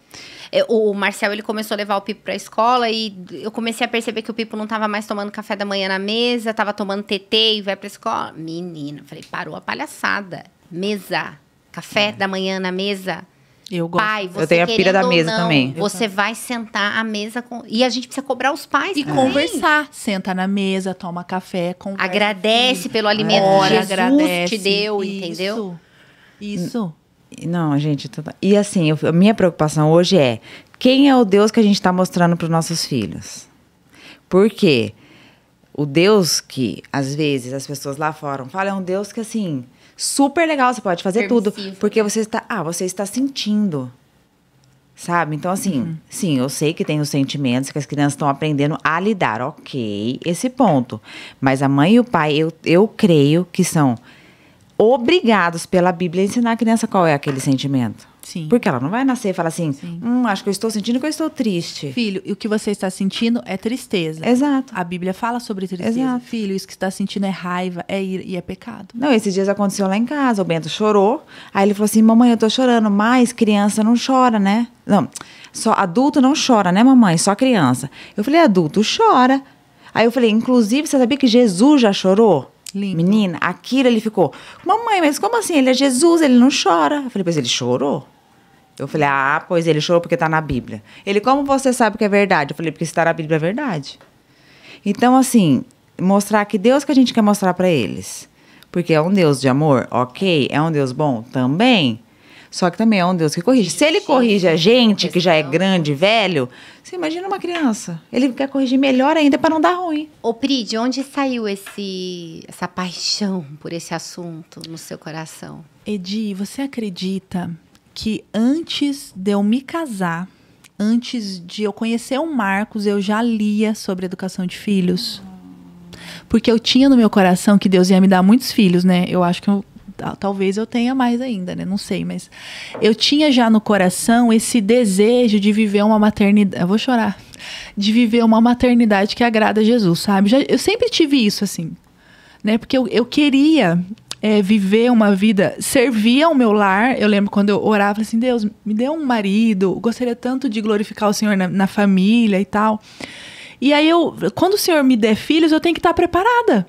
O Marcel, ele começou a levar o Pipo pra escola e eu comecei a perceber que o Pipo não tava mais tomando café da manhã na mesa, tava tomando TT e vai pra escola. Menina, falei, parou a palhaçada. Mesa. Café da manhã na mesa. Eu gosto. Pai, você eu tenho a pilha da mesa não, também. Você vai sentar à mesa com... E a gente precisa cobrar os pais E também. conversar. Senta na mesa, toma café, conversa. Agradece pelo alimento que Jesus te deu, entendeu? Isso. Não, gente... E assim, a minha preocupação hoje é... Quem é o Deus que a gente está mostrando para os nossos filhos? Por quê? O Deus que, às vezes, as pessoas lá fora falam, é um Deus que, assim... Super legal, você pode fazer tudo. Porque você está sentindo. Sabe? Então, assim, sim, eu sei que tem os sentimentos, que as crianças estão aprendendo a lidar. Ok, esse ponto. Mas a mãe e o pai, eu creio que são obrigados pela Bíblia a ensinar a criança qual é aquele sentimento. Sim. Porque ela não vai nascer e falar assim, acho que eu estou sentindo que eu estou triste. Filho, e o que você está sentindo é tristeza. Exato. A Bíblia fala sobre tristeza. Exato. Filho, isso que você está sentindo é raiva, é ira e é pecado. Não, esses dias aconteceu lá em casa, o Bento chorou, aí ele falou assim, mamãe, eu tô chorando, mas criança não chora, né? Não, só adulto não chora, né, mamãe? Só criança. Eu falei, adulto chora. Aí eu falei, inclusive, você sabia que Jesus já chorou? Lindo. Menina, aquilo ele ficou, mamãe, mas como assim? Ele é Jesus, ele não chora. Eu falei, pois ele chorou. Eu falei, pois ele chorou porque tá na Bíblia. Ele, como você sabe que é verdade? Eu falei, porque se tá na Bíblia é verdade. Então, assim, mostrar que Deus que a gente quer mostrar para eles. Porque é um Deus de amor, ok. É um Deus bom também. Só que também é um Deus que corrige. Se ele corrige a gente, que já é grande, velho, você imagina uma criança. Ele quer corrigir melhor ainda para não dar ruim. Ô, Pri, de onde saiu essa paixão por esse assunto no seu coração? Edi, você acredita que antes de eu me casar, antes de eu conhecer o Marcos, eu já lia sobre educação de filhos? Porque eu tinha no meu coração que Deus ia me dar muitos filhos, né? Eu acho que talvez eu tenha mais ainda, né? Não sei, mas eu tinha já no coração esse desejo de viver uma maternidade. Eu vou chorar. De viver uma maternidade que agrada a Jesus, sabe? Eu sempre tive isso, assim, né? Porque eu queria viver uma vida, servir ao meu lar. Eu lembro quando eu orava assim, Deus, me dê um marido, gostaria tanto de glorificar o Senhor na família e tal. E aí, quando o Senhor me der filhos, eu tenho que estar preparada.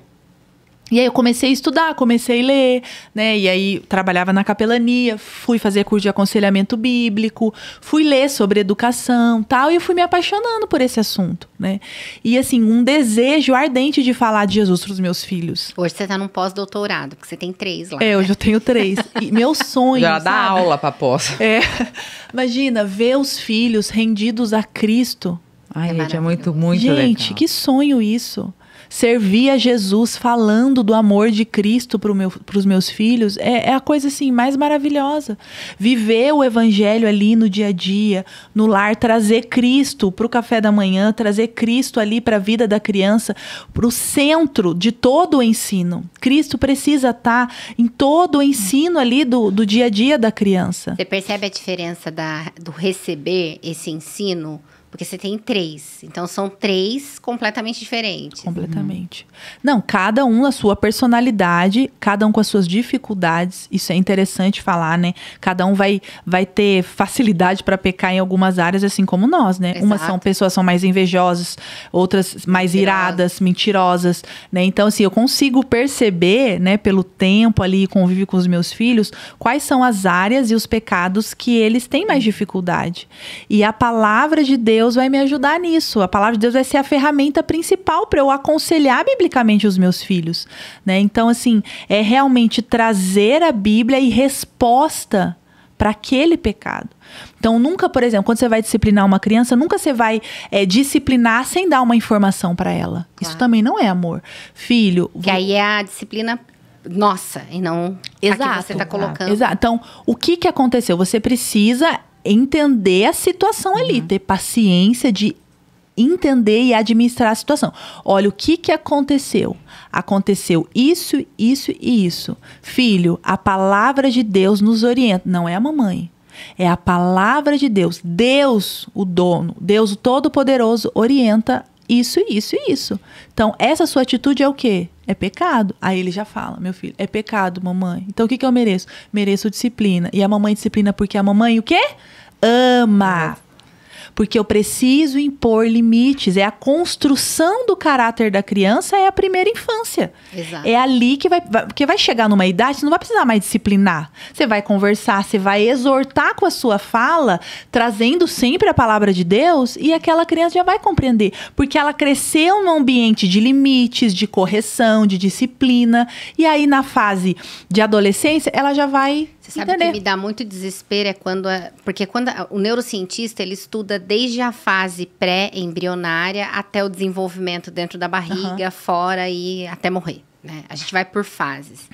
E aí eu comecei a estudar, comecei a ler, né? E aí trabalhava na capelania, fui fazer curso de aconselhamento bíblico, fui ler sobre educação, tal, e eu fui me apaixonando por esse assunto, né? E assim, um desejo ardente de falar de Jesus para os meus filhos. Hoje você tá num pós-doutorado, porque você tem 3 lá. Hoje eu tenho 3. E meu sonho, Já dá aula pra pós. Imagina, ver os filhos rendidos a Cristo. Ai, gente, é muito legal. Gente, que sonho isso. Servir a Jesus falando do amor de Cristo para os meus filhos é a coisa assim mais maravilhosa. Viver o evangelho ali no dia a dia, no lar, trazer Cristo para o café da manhã, trazer Cristo ali para a vida da criança, para o centro de todo o ensino. Cristo precisa estar em todo o ensino ali do dia a dia da criança. Você percebe a diferença do receber esse ensino Porque você tem 3. Então, são 3 completamente diferentes. Completamente. Não, cada um na sua personalidade, cada um com as suas dificuldades. Isso é interessante falar, né? Cada um vai ter facilidade para pecar em algumas áreas, assim como nós, né? Exato. Umas são pessoas são mais invejosas, outras mais iradas, mentirosas, né? Então, assim, eu consigo perceber, né, pelo tempo ali, convívio com os meus filhos, quais são as áreas e os pecados que eles têm mais dificuldade. E a palavra de Deus vai me ajudar nisso. A palavra de Deus vai ser a ferramenta principal para eu aconselhar biblicamente os meus filhos, né? Então, assim, é realmente trazer a Bíblia e resposta para aquele pecado. Então, nunca, por exemplo, quando você vai disciplinar uma criança, nunca você vai disciplinar sem dar uma informação para ela. Claro. Isso também não é amor. Filho... Que aí é a disciplina nossa, e não a que você está colocando. Exato. Então, o que aconteceu? Você precisa entender a situação ali, ter paciência de entender e administrar a situação. Olha, o que aconteceu? Aconteceu isso, isso e isso. Filho, a palavra de Deus nos orienta. Não é a mamãe. É a palavra de Deus. Deus, o dono, Deus o Todo-Poderoso, orienta isso, isso e isso. Então, essa sua atitude é o quê? É pecado. Aí ele já fala, meu filho, é pecado, mamãe. Então, o que eu mereço? Mereço disciplina. E a mamãe disciplina porque a mamãe o quê? Ama. Porque eu preciso impor limites. É a construção do caráter da criança, é a primeira infância. Exato. É ali que vai chegar numa idade, você não vai precisar mais disciplinar. Você vai conversar, você vai exortar com a sua fala, trazendo sempre a palavra de Deus, e aquela criança já vai compreender. Porque ela cresceu num ambiente de limites, de correção, de disciplina. E aí, na fase de adolescência, ela já vai... Você sabe que me dá muito desespero porque quando o neurocientista, ele estuda desde a fase pré-embrionária até o desenvolvimento dentro da barriga, fora e até morrer, né? A gente vai por fases.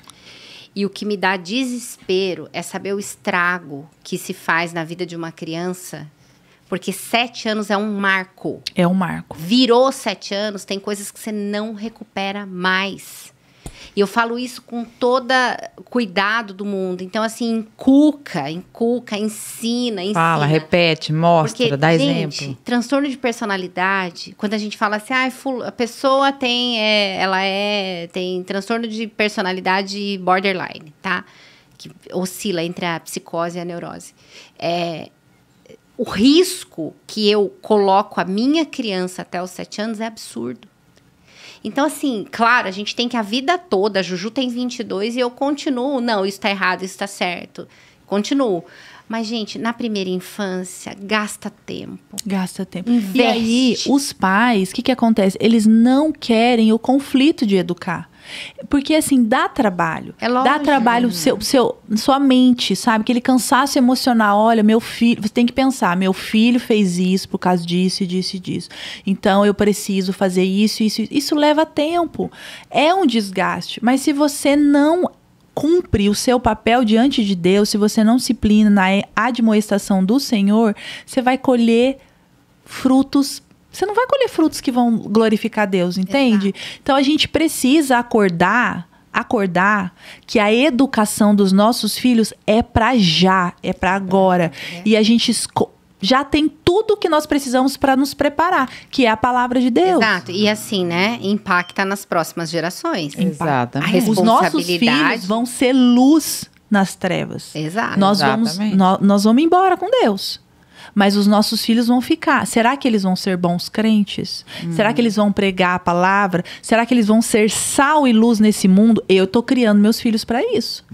E o que me dá desespero é saber o estrago que se faz na vida de uma criança, porque 7 anos é um marco. É um marco. Virou 7 anos, tem coisas que você não recupera mais. E eu falo isso com todo cuidado do mundo. Então, assim, inculca, ensina. Fala, repete, mostra, porque, dá gente, exemplo. Transtorno de personalidade, quando a gente fala assim, a pessoa tem transtorno de personalidade borderline, tá? Que oscila entre a psicose e a neurose. O risco que eu coloco a minha criança até os 7 anos é absurdo. Então, assim, claro, a gente tem que a vida toda, a Juju tem 22 e eu continuo, não, isso tá errado, isso tá certo, continuo. Mas, gente, na primeira infância, gasta tempo. Gasta tempo. Investe. E aí, os pais, o que acontece? Eles não querem o conflito de educar. Porque, assim, dá trabalho. É lógico. Dá trabalho sua mente, sabe? Aquele cansaço emocional. Olha, meu filho... Você tem que pensar, meu filho fez isso por causa disso e disso e disso. Então, eu preciso fazer isso, isso. Isso leva tempo. É um desgaste. Mas se você não cumpre o seu papel diante de Deus, se você não disciplina na admoestação do Senhor, você vai colher frutos. Você não vai colher frutos que vão glorificar Deus, entende? Exato. Então, a gente precisa acordar que a educação dos nossos filhos é para já, é para agora. E a gente já tem tudo que nós precisamos para nos preparar, que é a palavra de Deus. Exato. E assim, né? Impacta nas próximas gerações. Exatamente. A responsabilidade... Os nossos filhos vão ser luz nas trevas. Exato. Nós vamos embora com Deus. Mas os nossos filhos vão ficar. Será que eles vão ser bons crentes? Será que eles vão pregar a palavra? Será que eles vão ser sal e luz nesse mundo? Eu tô criando meus filhos para isso.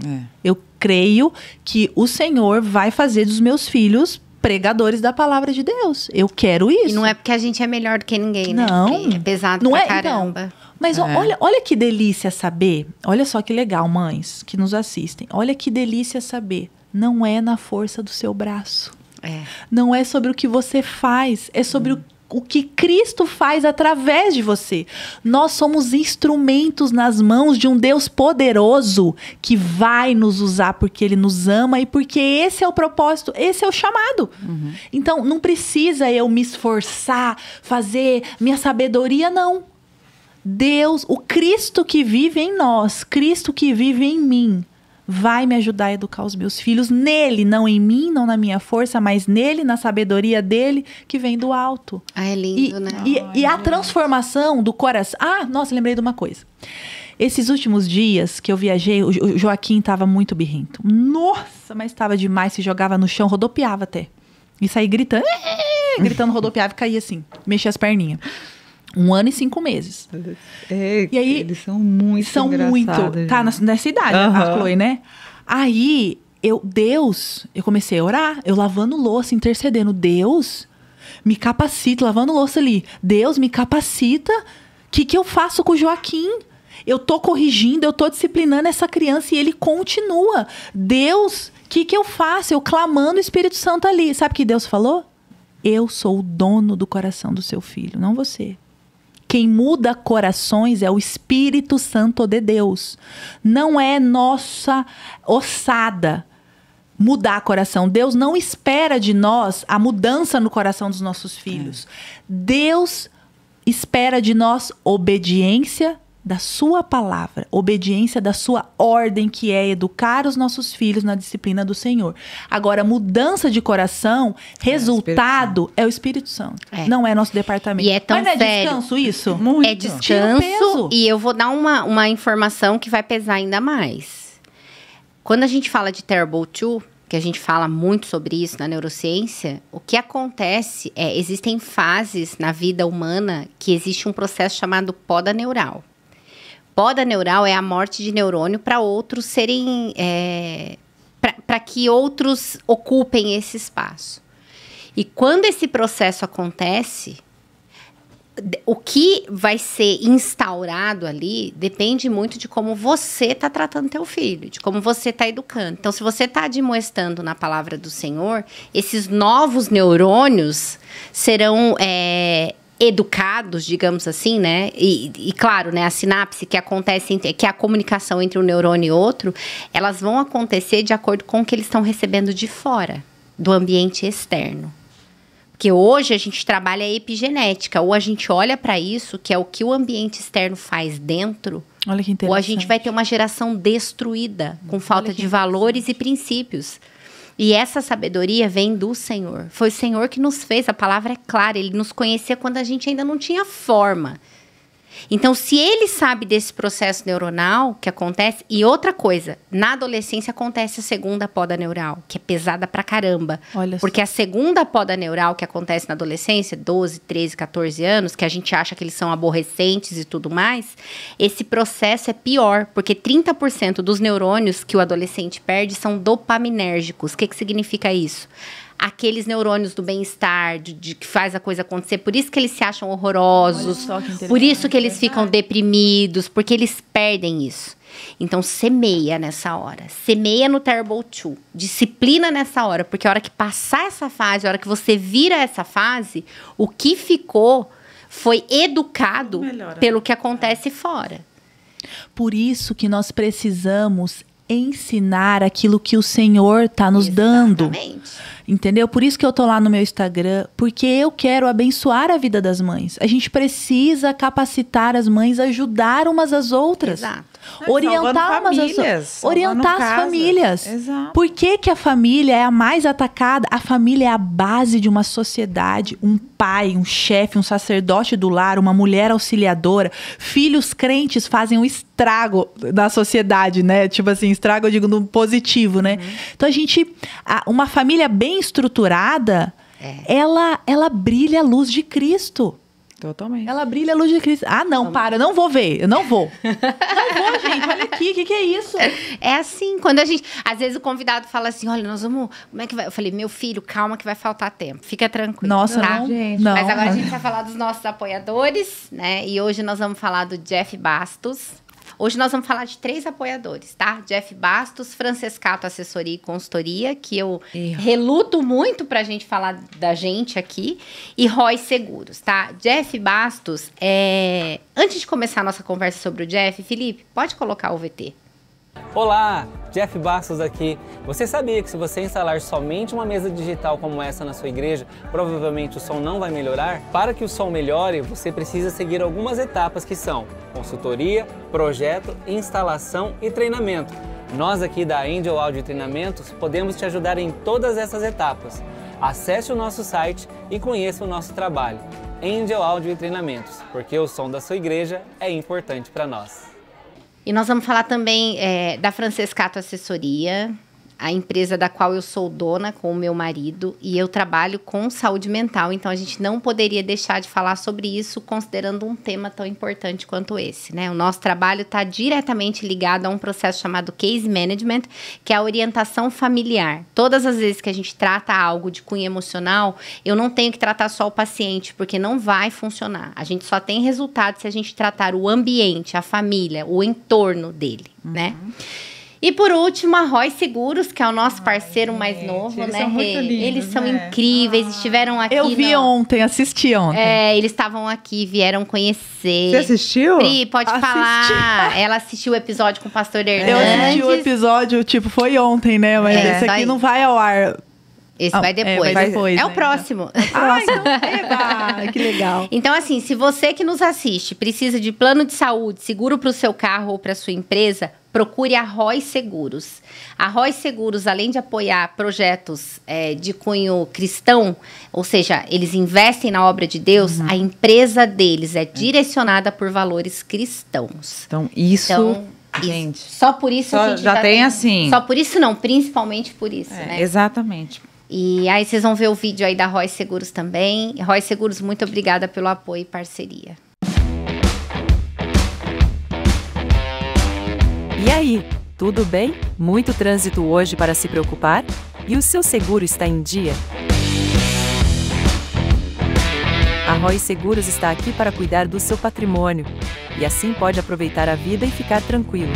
Eu creio que o Senhor vai fazer dos meus filhos pregadores da palavra de Deus. Eu quero isso. E não é porque a gente é melhor do que ninguém, né? Não. Porque é pesado não pra é, caramba. Então, mas olha que delícia saber. Olha só que legal, mães que nos assistem. Olha que delícia saber. Não é na força do seu braço. Não é sobre o que você faz. É sobre o que Cristo faz através de você. Nós somos instrumentos nas mãos de um Deus poderoso que vai nos usar porque Ele nos ama e porque esse é o propósito, esse é o chamado. Então, não precisa eu me esforçar, fazer minha sabedoria, não. Deus, o Cristo que vive em nós, Cristo que vive em mim, vai me ajudar a educar os meus filhos nele, não em mim, não na minha força, mas nele, na sabedoria dele, que vem do alto. Ah, é lindo, né? E a transformação do coração... Ah, nossa, lembrei de uma coisa. Esses últimos dias que eu viajei, o Joaquim estava muito birrento. Nossa, mas estava demais, se jogava no chão, rodopiava até. E saí gritando, gritando, rodopiava e caía assim, mexia as perninhas. 1 ano e 5 meses. E aí, eles são muito engraçados. Tá nessa idade, a Chloe, né? Aí, eu comecei a orar, eu lavando louça, intercedendo. Deus, me capacita, lavando louça ali. Deus, me capacita. O que eu faço com o Joaquim? Eu tô corrigindo, eu tô disciplinando essa criança e ele continua. Deus, o que eu faço? Eu clamando o Espírito Santo ali. Sabe o que Deus falou? Eu sou o dono do coração do seu filho, não você. Quem muda corações é o Espírito Santo de Deus. Não é nossa ossada mudar coração. Deus não espera de nós a mudança no coração dos nossos filhos. Deus espera de nós obediência da sua palavra, obediência da sua ordem, que é educar os nossos filhos na disciplina do Senhor. Agora, mudança de coração, resultado é o Espírito Santo. Não é nosso departamento. E é tão Mas não é sério. descanso isso? Muito. É descanso, e eu vou dar uma informação que vai pesar ainda mais. Quando a gente fala de Terrible 2, que a gente fala muito sobre isso na neurociência, o que acontece existem fases na vida humana que existe um processo chamado poda neural. Poda neural é a morte de neurônio para outros serem... para que outros ocupem esse espaço. E quando esse processo acontece, o que vai ser instaurado ali depende muito de como você está tratando teu filho, de como você está educando. Então, se você está admoestando na palavra do Senhor, esses novos neurônios serão... educados, digamos assim, né? E claro, né? A sinapse que acontece, que é a comunicação entre um neurônio e outro, elas vão acontecer de acordo com o que eles estão recebendo de fora, do ambiente externo. Porque hoje a gente trabalha a epigenética, ou a gente olha para isso, que é o que o ambiente externo faz dentro, Olha que interessante. ou a gente vai ter uma geração destruída, com falta de valores e princípios. E essa sabedoria vem do Senhor. Foi o Senhor que nos fez, a palavra é clara, Ele nos conhecia quando a gente ainda não tinha forma. Então, se Ele sabe desse processo neuronal que acontece... E outra coisa, na adolescência acontece a segunda poda neural, que é pesada pra caramba. Olha porque a segunda poda neural que acontece na adolescência, 12, 13, 14 anos, que a gente acha que eles são aborrecentes e tudo mais, esse processo é pior, porque 30% dos neurônios que o adolescente perde são dopaminérgicos. O que significa isso? Aqueles neurônios do bem-estar, de que faz a coisa acontecer. Por isso que eles se acham horrorosos, por isso que eles ficam deprimidos, porque eles perdem isso. Então, semeia nessa hora. Semeia no Terrible 2. Disciplina nessa hora, porque a hora que passar essa fase, a hora que você vira essa fase, o que ficou foi educado pelo que acontece fora. Por isso que nós precisamos ensinar aquilo que o Senhor está nos dando. Entendeu? Por isso que eu tô lá no meu Instagram, porque eu quero abençoar a vida das mães. A gente precisa capacitar as mães a ajudar umas às outras. Exato. Orientar umas às outras. Orientar as famílias. Exato. Por que que a família é a mais atacada? A família é a base de uma sociedade. Um pai, um chefe, um sacerdote do lar, uma mulher auxiliadora. Filhos crentes fazem um estrago na sociedade, né? Tipo assim, estrago eu digo no positivo, né? Então uma família bem estruturada, ela brilha a luz de Cristo. Totalmente. Ela brilha a luz de Cristo. Ah, não, para, não vou ver, eu não vou. Não vou, gente, olha aqui, o que é isso? É assim, quando a gente... Às vezes o convidado fala assim, olha, nós vamos... Como é que vai? Eu falei, meu filho, calma que vai faltar tempo. Fica tranquilo. Nossa, tá? não, gente. Mas agora a gente vai falar dos nossos apoiadores, né? E hoje nós vamos falar do Jeff Bastos. Hoje nós vamos falar de 3 apoiadores, tá? Jeff Bastos, Francescato Assessoria e Consultoria, que eu reluto muito pra gente falar da gente aqui, e Roy Seguros, tá? Jeff Bastos, antes de começar a nossa conversa sobre o Jeff, Felipe, pode colocar o VT. Olá, Jeff Bastos aqui. Você sabia que se você instalar somente uma mesa digital como essa na sua igreja, provavelmente o som não vai melhorar? Para que o som melhore, você precisa seguir algumas etapas que são consultoria, projeto, instalação e treinamento. Nós aqui da Angel Áudio e Treinamentos podemos te ajudar em todas essas etapas. Acesse o nosso site e conheça o nosso trabalho. Angel Áudio e Treinamentos, porque o som da sua igreja é importante para nós. E nós vamos falar também da Francescato Assessoria, a empresa da qual eu sou dona com o meu marido, e eu trabalho com saúde mental, então a gente não poderia deixar de falar sobre isso considerando um tema tão importante quanto esse, né? O nosso trabalho está diretamente ligado a um processo chamado Case Management, que é a orientação familiar. Todas as vezes que a gente trata algo de cunho emocional, eu não tenho que tratar só o paciente, porque não vai funcionar. A gente só tem resultado se a gente tratar o ambiente, a família, o entorno dele, né? E por último, a Roy Seguros, que é o nosso parceiro mais novo, eles né? são muito lindos, eles são né? incríveis, estiveram aqui. Eu vi ontem, assisti ontem. Eles estavam aqui, vieram conhecer. Você assistiu? Pri, pode Assisti. falar. Ela assistiu o episódio com o pastor Hernandes. Eu assisti o episódio, tipo, foi ontem, né? Mas esse aqui aí. não vai ao ar. Esse vai depois. vai depois, É o né? próximo. Ah, então eba, que legal. Então, assim, se você que nos assiste precisa de plano de saúde, seguro para o seu carro ou para sua empresa, procure a Roy Seguros. A Roy Seguros, além de apoiar projetos de cunho cristão, ou seja, eles investem na obra de Deus, a empresa deles é direcionada por valores cristãos. Então, isso, Isso. gente... Só por isso Só a gente já tem assim... Só por isso não, principalmente por isso, né? Exatamente. E aí vocês vão ver o vídeo aí da Roy Seguros também. Roy Seguros, muito obrigada pelo apoio e parceria. E aí, tudo bem? Muito trânsito hoje para se preocupar? E o seu seguro está em dia? A Roy Seguros está aqui para cuidar do seu patrimônio. E assim pode aproveitar a vida e ficar tranquilo.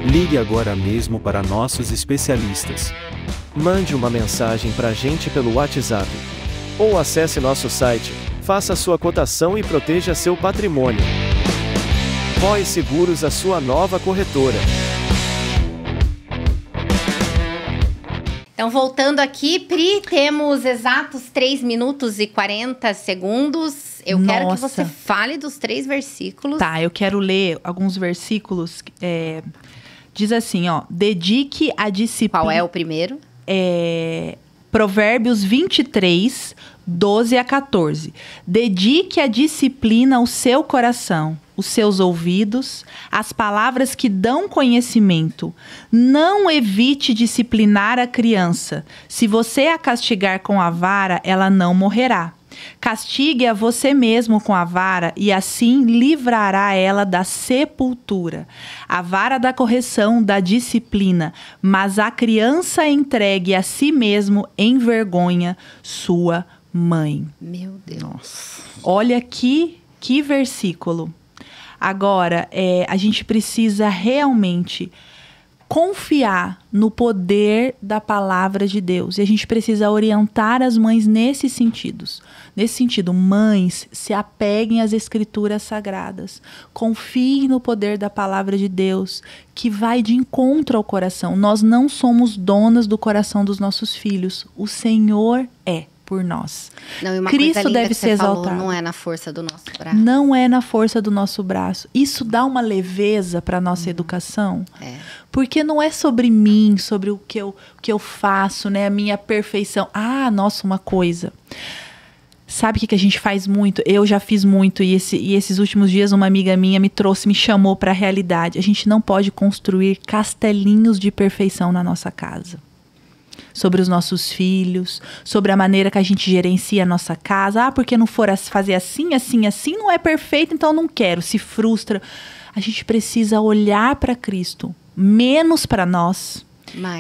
Ligue agora mesmo para nossos especialistas. Mande uma mensagem para a gente pelo WhatsApp. Ou acesse nosso site, faça sua cotação e proteja seu patrimônio. Roy Seguros, a sua nova corretora. Então, voltando aqui, Pri, temos exatos 3 minutos e 40 segundos. Eu quero que você fale dos 3 versículos. Tá, eu quero ler alguns versículos. Diz assim, ó. Dedique a disciplina... Qual é o primeiro? Provérbios 23, 12 a 14. Dedique a disciplina ao seu coração, os seus ouvidos, as palavras que dão conhecimento. Não evite disciplinar a criança. Se você a castigar com a vara, ela não morrerá. Castigue a você mesmo com a vara e assim livrará ela da sepultura. A vara da correção, da disciplina, mas a criança entregue a si mesmo envergonha sua mãe. Meu Deus. Olha que versículo. Agora, a gente precisa realmente confiar no poder da palavra de Deus. E a gente precisa orientar as mães nesses sentidos. Nesse sentido, mães, se apeguem às escrituras sagradas. Confiem no poder da palavra de Deus, que vai de encontro ao coração. Nós não somos donas do coração dos nossos filhos. O Senhor é por nós. Não, e uma Cristo coisa linda deve que ser você falou, exaltado. não é na força do nosso braço. Não é na força do nosso braço. Isso dá uma leveza para a nossa educação. Porque não é sobre mim, sobre o que eu faço, né? A minha perfeição. Ah, nossa, uma coisa. Sabe o que a gente faz muito? Eu já fiz muito e esses últimos dias uma amiga minha me chamou para a realidade. A gente não pode construir castelinhos de perfeição na nossa casa. Sobre os nossos filhos, sobre a maneira que a gente gerencia a nossa casa. Ah, porque não for fazer assim, assim, assim, não é perfeito, então não quero, se frustra. A gente precisa olhar para Cristo, menos para nós,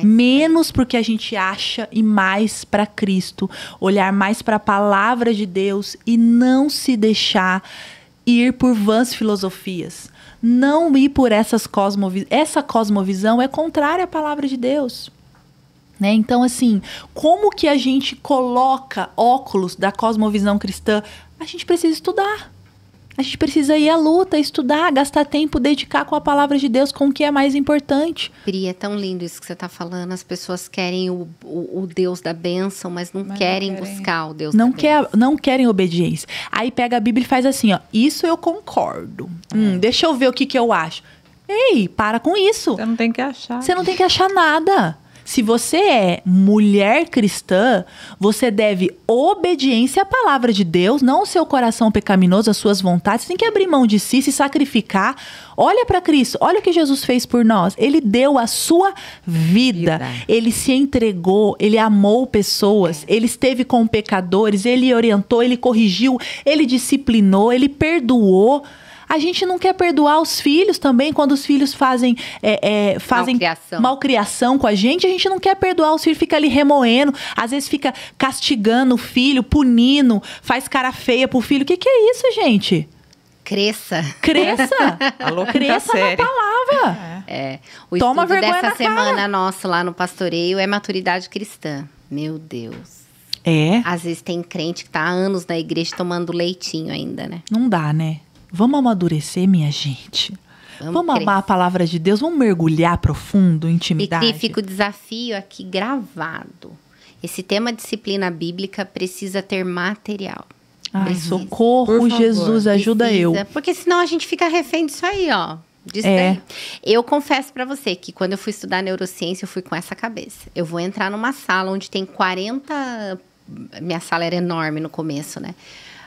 menos porque a gente acha e mais para Cristo. Olhar mais para a palavra de Deus e não se deixar ir por vãs filosofias. Não ir por essas cosmovisões. Essa cosmovisão é contrária à palavra de Deus. Né? Então, assim, como que a gente coloca óculos da cosmovisão cristã? A gente precisa estudar. A gente precisa ir à luta, estudar, gastar tempo, dedicar com a palavra de Deus, com o que é mais importante. Pri, é tão lindo isso que você está falando. As pessoas querem o Deus da bênção, mas não querem buscar o Deus da bênção. Não querem obediência. Aí pega a Bíblia e faz assim, ó. Isso eu concordo. Deixa eu ver o que eu acho. Ei, para com isso. Você não tem que achar. Você não tem que achar nada. Se você é mulher cristã, você deve obediência à palavra de Deus, não o seu coração pecaminoso, as suas vontades. Você tem que abrir mão de si, se sacrificar. Olha para Cristo, olha o que Jesus fez por nós. Ele deu a sua vida. Ele se entregou, ele amou pessoas, ele esteve com pecadores, ele orientou, ele corrigiu, ele disciplinou, ele perdoou. A gente não quer perdoar os filhos também, quando os filhos fazem malcriação com a gente não quer perdoar os filhos, fica ali remoendo, às vezes fica castigando o filho, punindo, faz cara feia pro filho. O que é isso, gente? Cresça. Cresça na palavra. O Toma estudo vergonha dessa na semana cara. nosso lá no pastoreio é maturidade cristã. Meu Deus. Às vezes tem crente que tá há anos na igreja tomando leitinho ainda, né? Não dá, né? Vamos amadurecer, minha gente. Vamos crescer. amar a palavra de Deus, vamos mergulhar profundo, intimidade. E fica o desafio aqui gravado. Esse tema disciplina bíblica precisa ter material. Ai, Precisa. socorro, Por favor, Jesus, ajuda eu. Porque senão a gente fica refém disso aí, ó. Disso daí. Eu confesso pra você que quando eu fui estudar neurociência, eu fui com essa cabeça. Eu vou entrar numa sala onde tem 40... Minha sala era enorme no começo, né?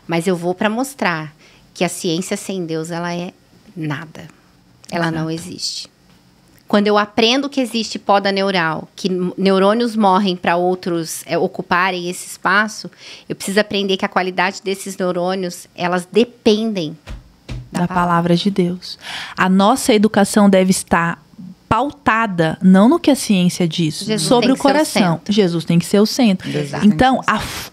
Mas eu vou pra mostrar que a ciência sem Deus, ela é nada. Ela não existe. Quando eu aprendo que existe poda neural, que neurônios morrem para outros ocuparem esse espaço, eu preciso aprender que a qualidade desses neurônios, elas dependem da palavra de Deus. A nossa educação deve estar pautada, não no que a ciência diz, Jesus sobre tem o que ser o coração. centro. Jesus tem que ser o centro. Exato. Então,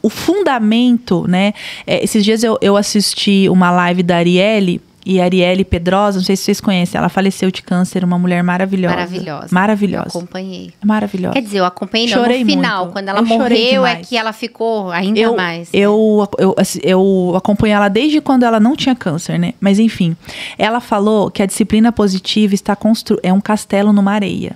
o fundamento, né? Esses dias eu assisti uma live da Arielle, e a Arielle Pedrosa, não sei se vocês conhecem, ela faleceu de câncer, uma mulher maravilhosa. Maravilhosa. Eu acompanhei. Maravilhosa. Quer dizer, eu acompanhei não, Chorei no final. muito. Quando ela Eu chorei morreu, é demais. que ela ficou ainda mais. Eu acompanhei ela desde quando ela não tinha câncer, né? Mas enfim, ela falou que a disciplina positiva é um castelo numa areia.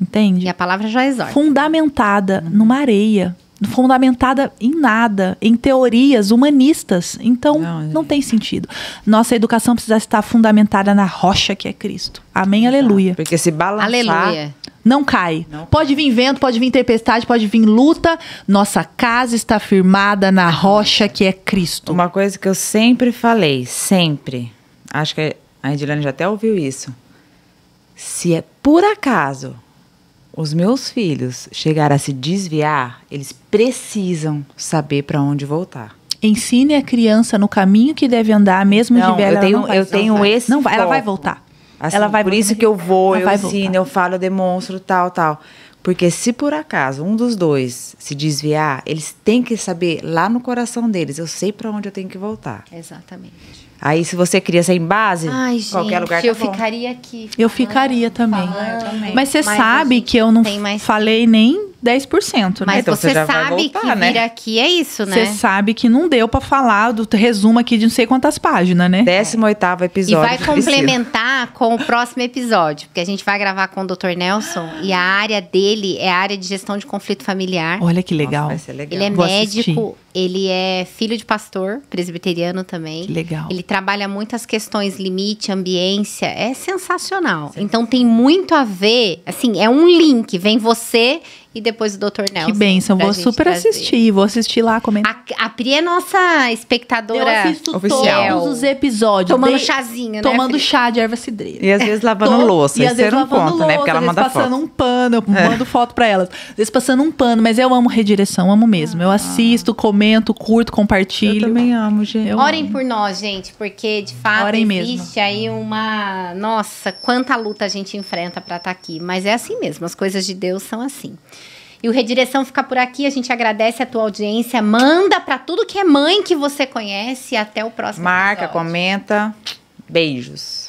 Entende? E a palavra já exorta. Fundamentada numa areia. Fundamentada em nada, em teorias humanistas. Então, não tem sentido. Nossa educação precisa estar fundamentada na rocha que é Cristo. Amém, aleluia. Porque se balançar... Aleluia. Não cai. Pode vir vento, pode vir tempestade, pode vir luta. Nossa casa está firmada na rocha que é Cristo. Uma coisa que eu sempre falei, sempre. Acho que a Edilane já até ouviu isso. Se é por acaso os meus filhos chegarem a se desviar, eles precisam saber para onde voltar. Ensine a criança no caminho que deve andar, mesmo de velha. Eu tenho esse Não vai, ela vai foco. voltar. Assim, ela vai por voltar. isso que eu vou, Ela eu vai ensino, voltar. eu falo, eu demonstro, tal. Porque se por acaso um dos dois se desviar, eles têm que saber lá no coração deles, eu sei para onde eu tenho que voltar. Exatamente. Aí se você cria sem base, Ai, qualquer gente, lugar tá eu bom. ficaria aqui. Eu ficaria também. Falando. Mas você Mas a sabe gente que eu não tem mais- falei nem 10%, né? Mas Então você você já vai sabe voltar, que né? vir aqui é isso, Você né? sabe que não deu pra falar do resumo aqui de não sei quantas páginas, né? 18º E episódio. vai de Priscila. complementar com o próximo episódio, porque a gente vai gravar com o Dr. Nelson e a área dele é a área de gestão de conflito familiar. Olha que Nossa, legal. vai ser legal. Ele é Vou médico, ele é filho de pastor, presbiteriano também. Que legal. Ele trabalha muitas questões limite, ambiência, é sensacional. Então tem muito a ver, assim, é um link, vem você e depois o Dr. Nelson. Que bênção, pra vou gente super trazer. assistir, vou assistir lá, comentar. A Pri é nossa espectadora. Eu assisto oficial. todos os episódios. Tomando desde- chazinho, né, Tomando Pri? chá de erva cidreira. E às vezes lavando louça. E Isso às vezes você não lavando conta, né? Porque ela às vezes manda passando foto. um pano, eu mando foto pra elas. Às vezes passando um pano, mas eu amo redireção, amo mesmo. Eu assisto, comento, curto, Eu compartilho. também amo, gente. Orem por nós, gente, porque de fato Orem existe aí uma... Nossa, quanta luta a gente enfrenta pra estar aqui. Mas é assim mesmo, as coisas de Deus são assim. E o Redireção fica por aqui, a gente agradece a tua audiência. Manda pra tudo que é mãe que você conhece. Até o próximo Marca, episódio. comenta. Beijos.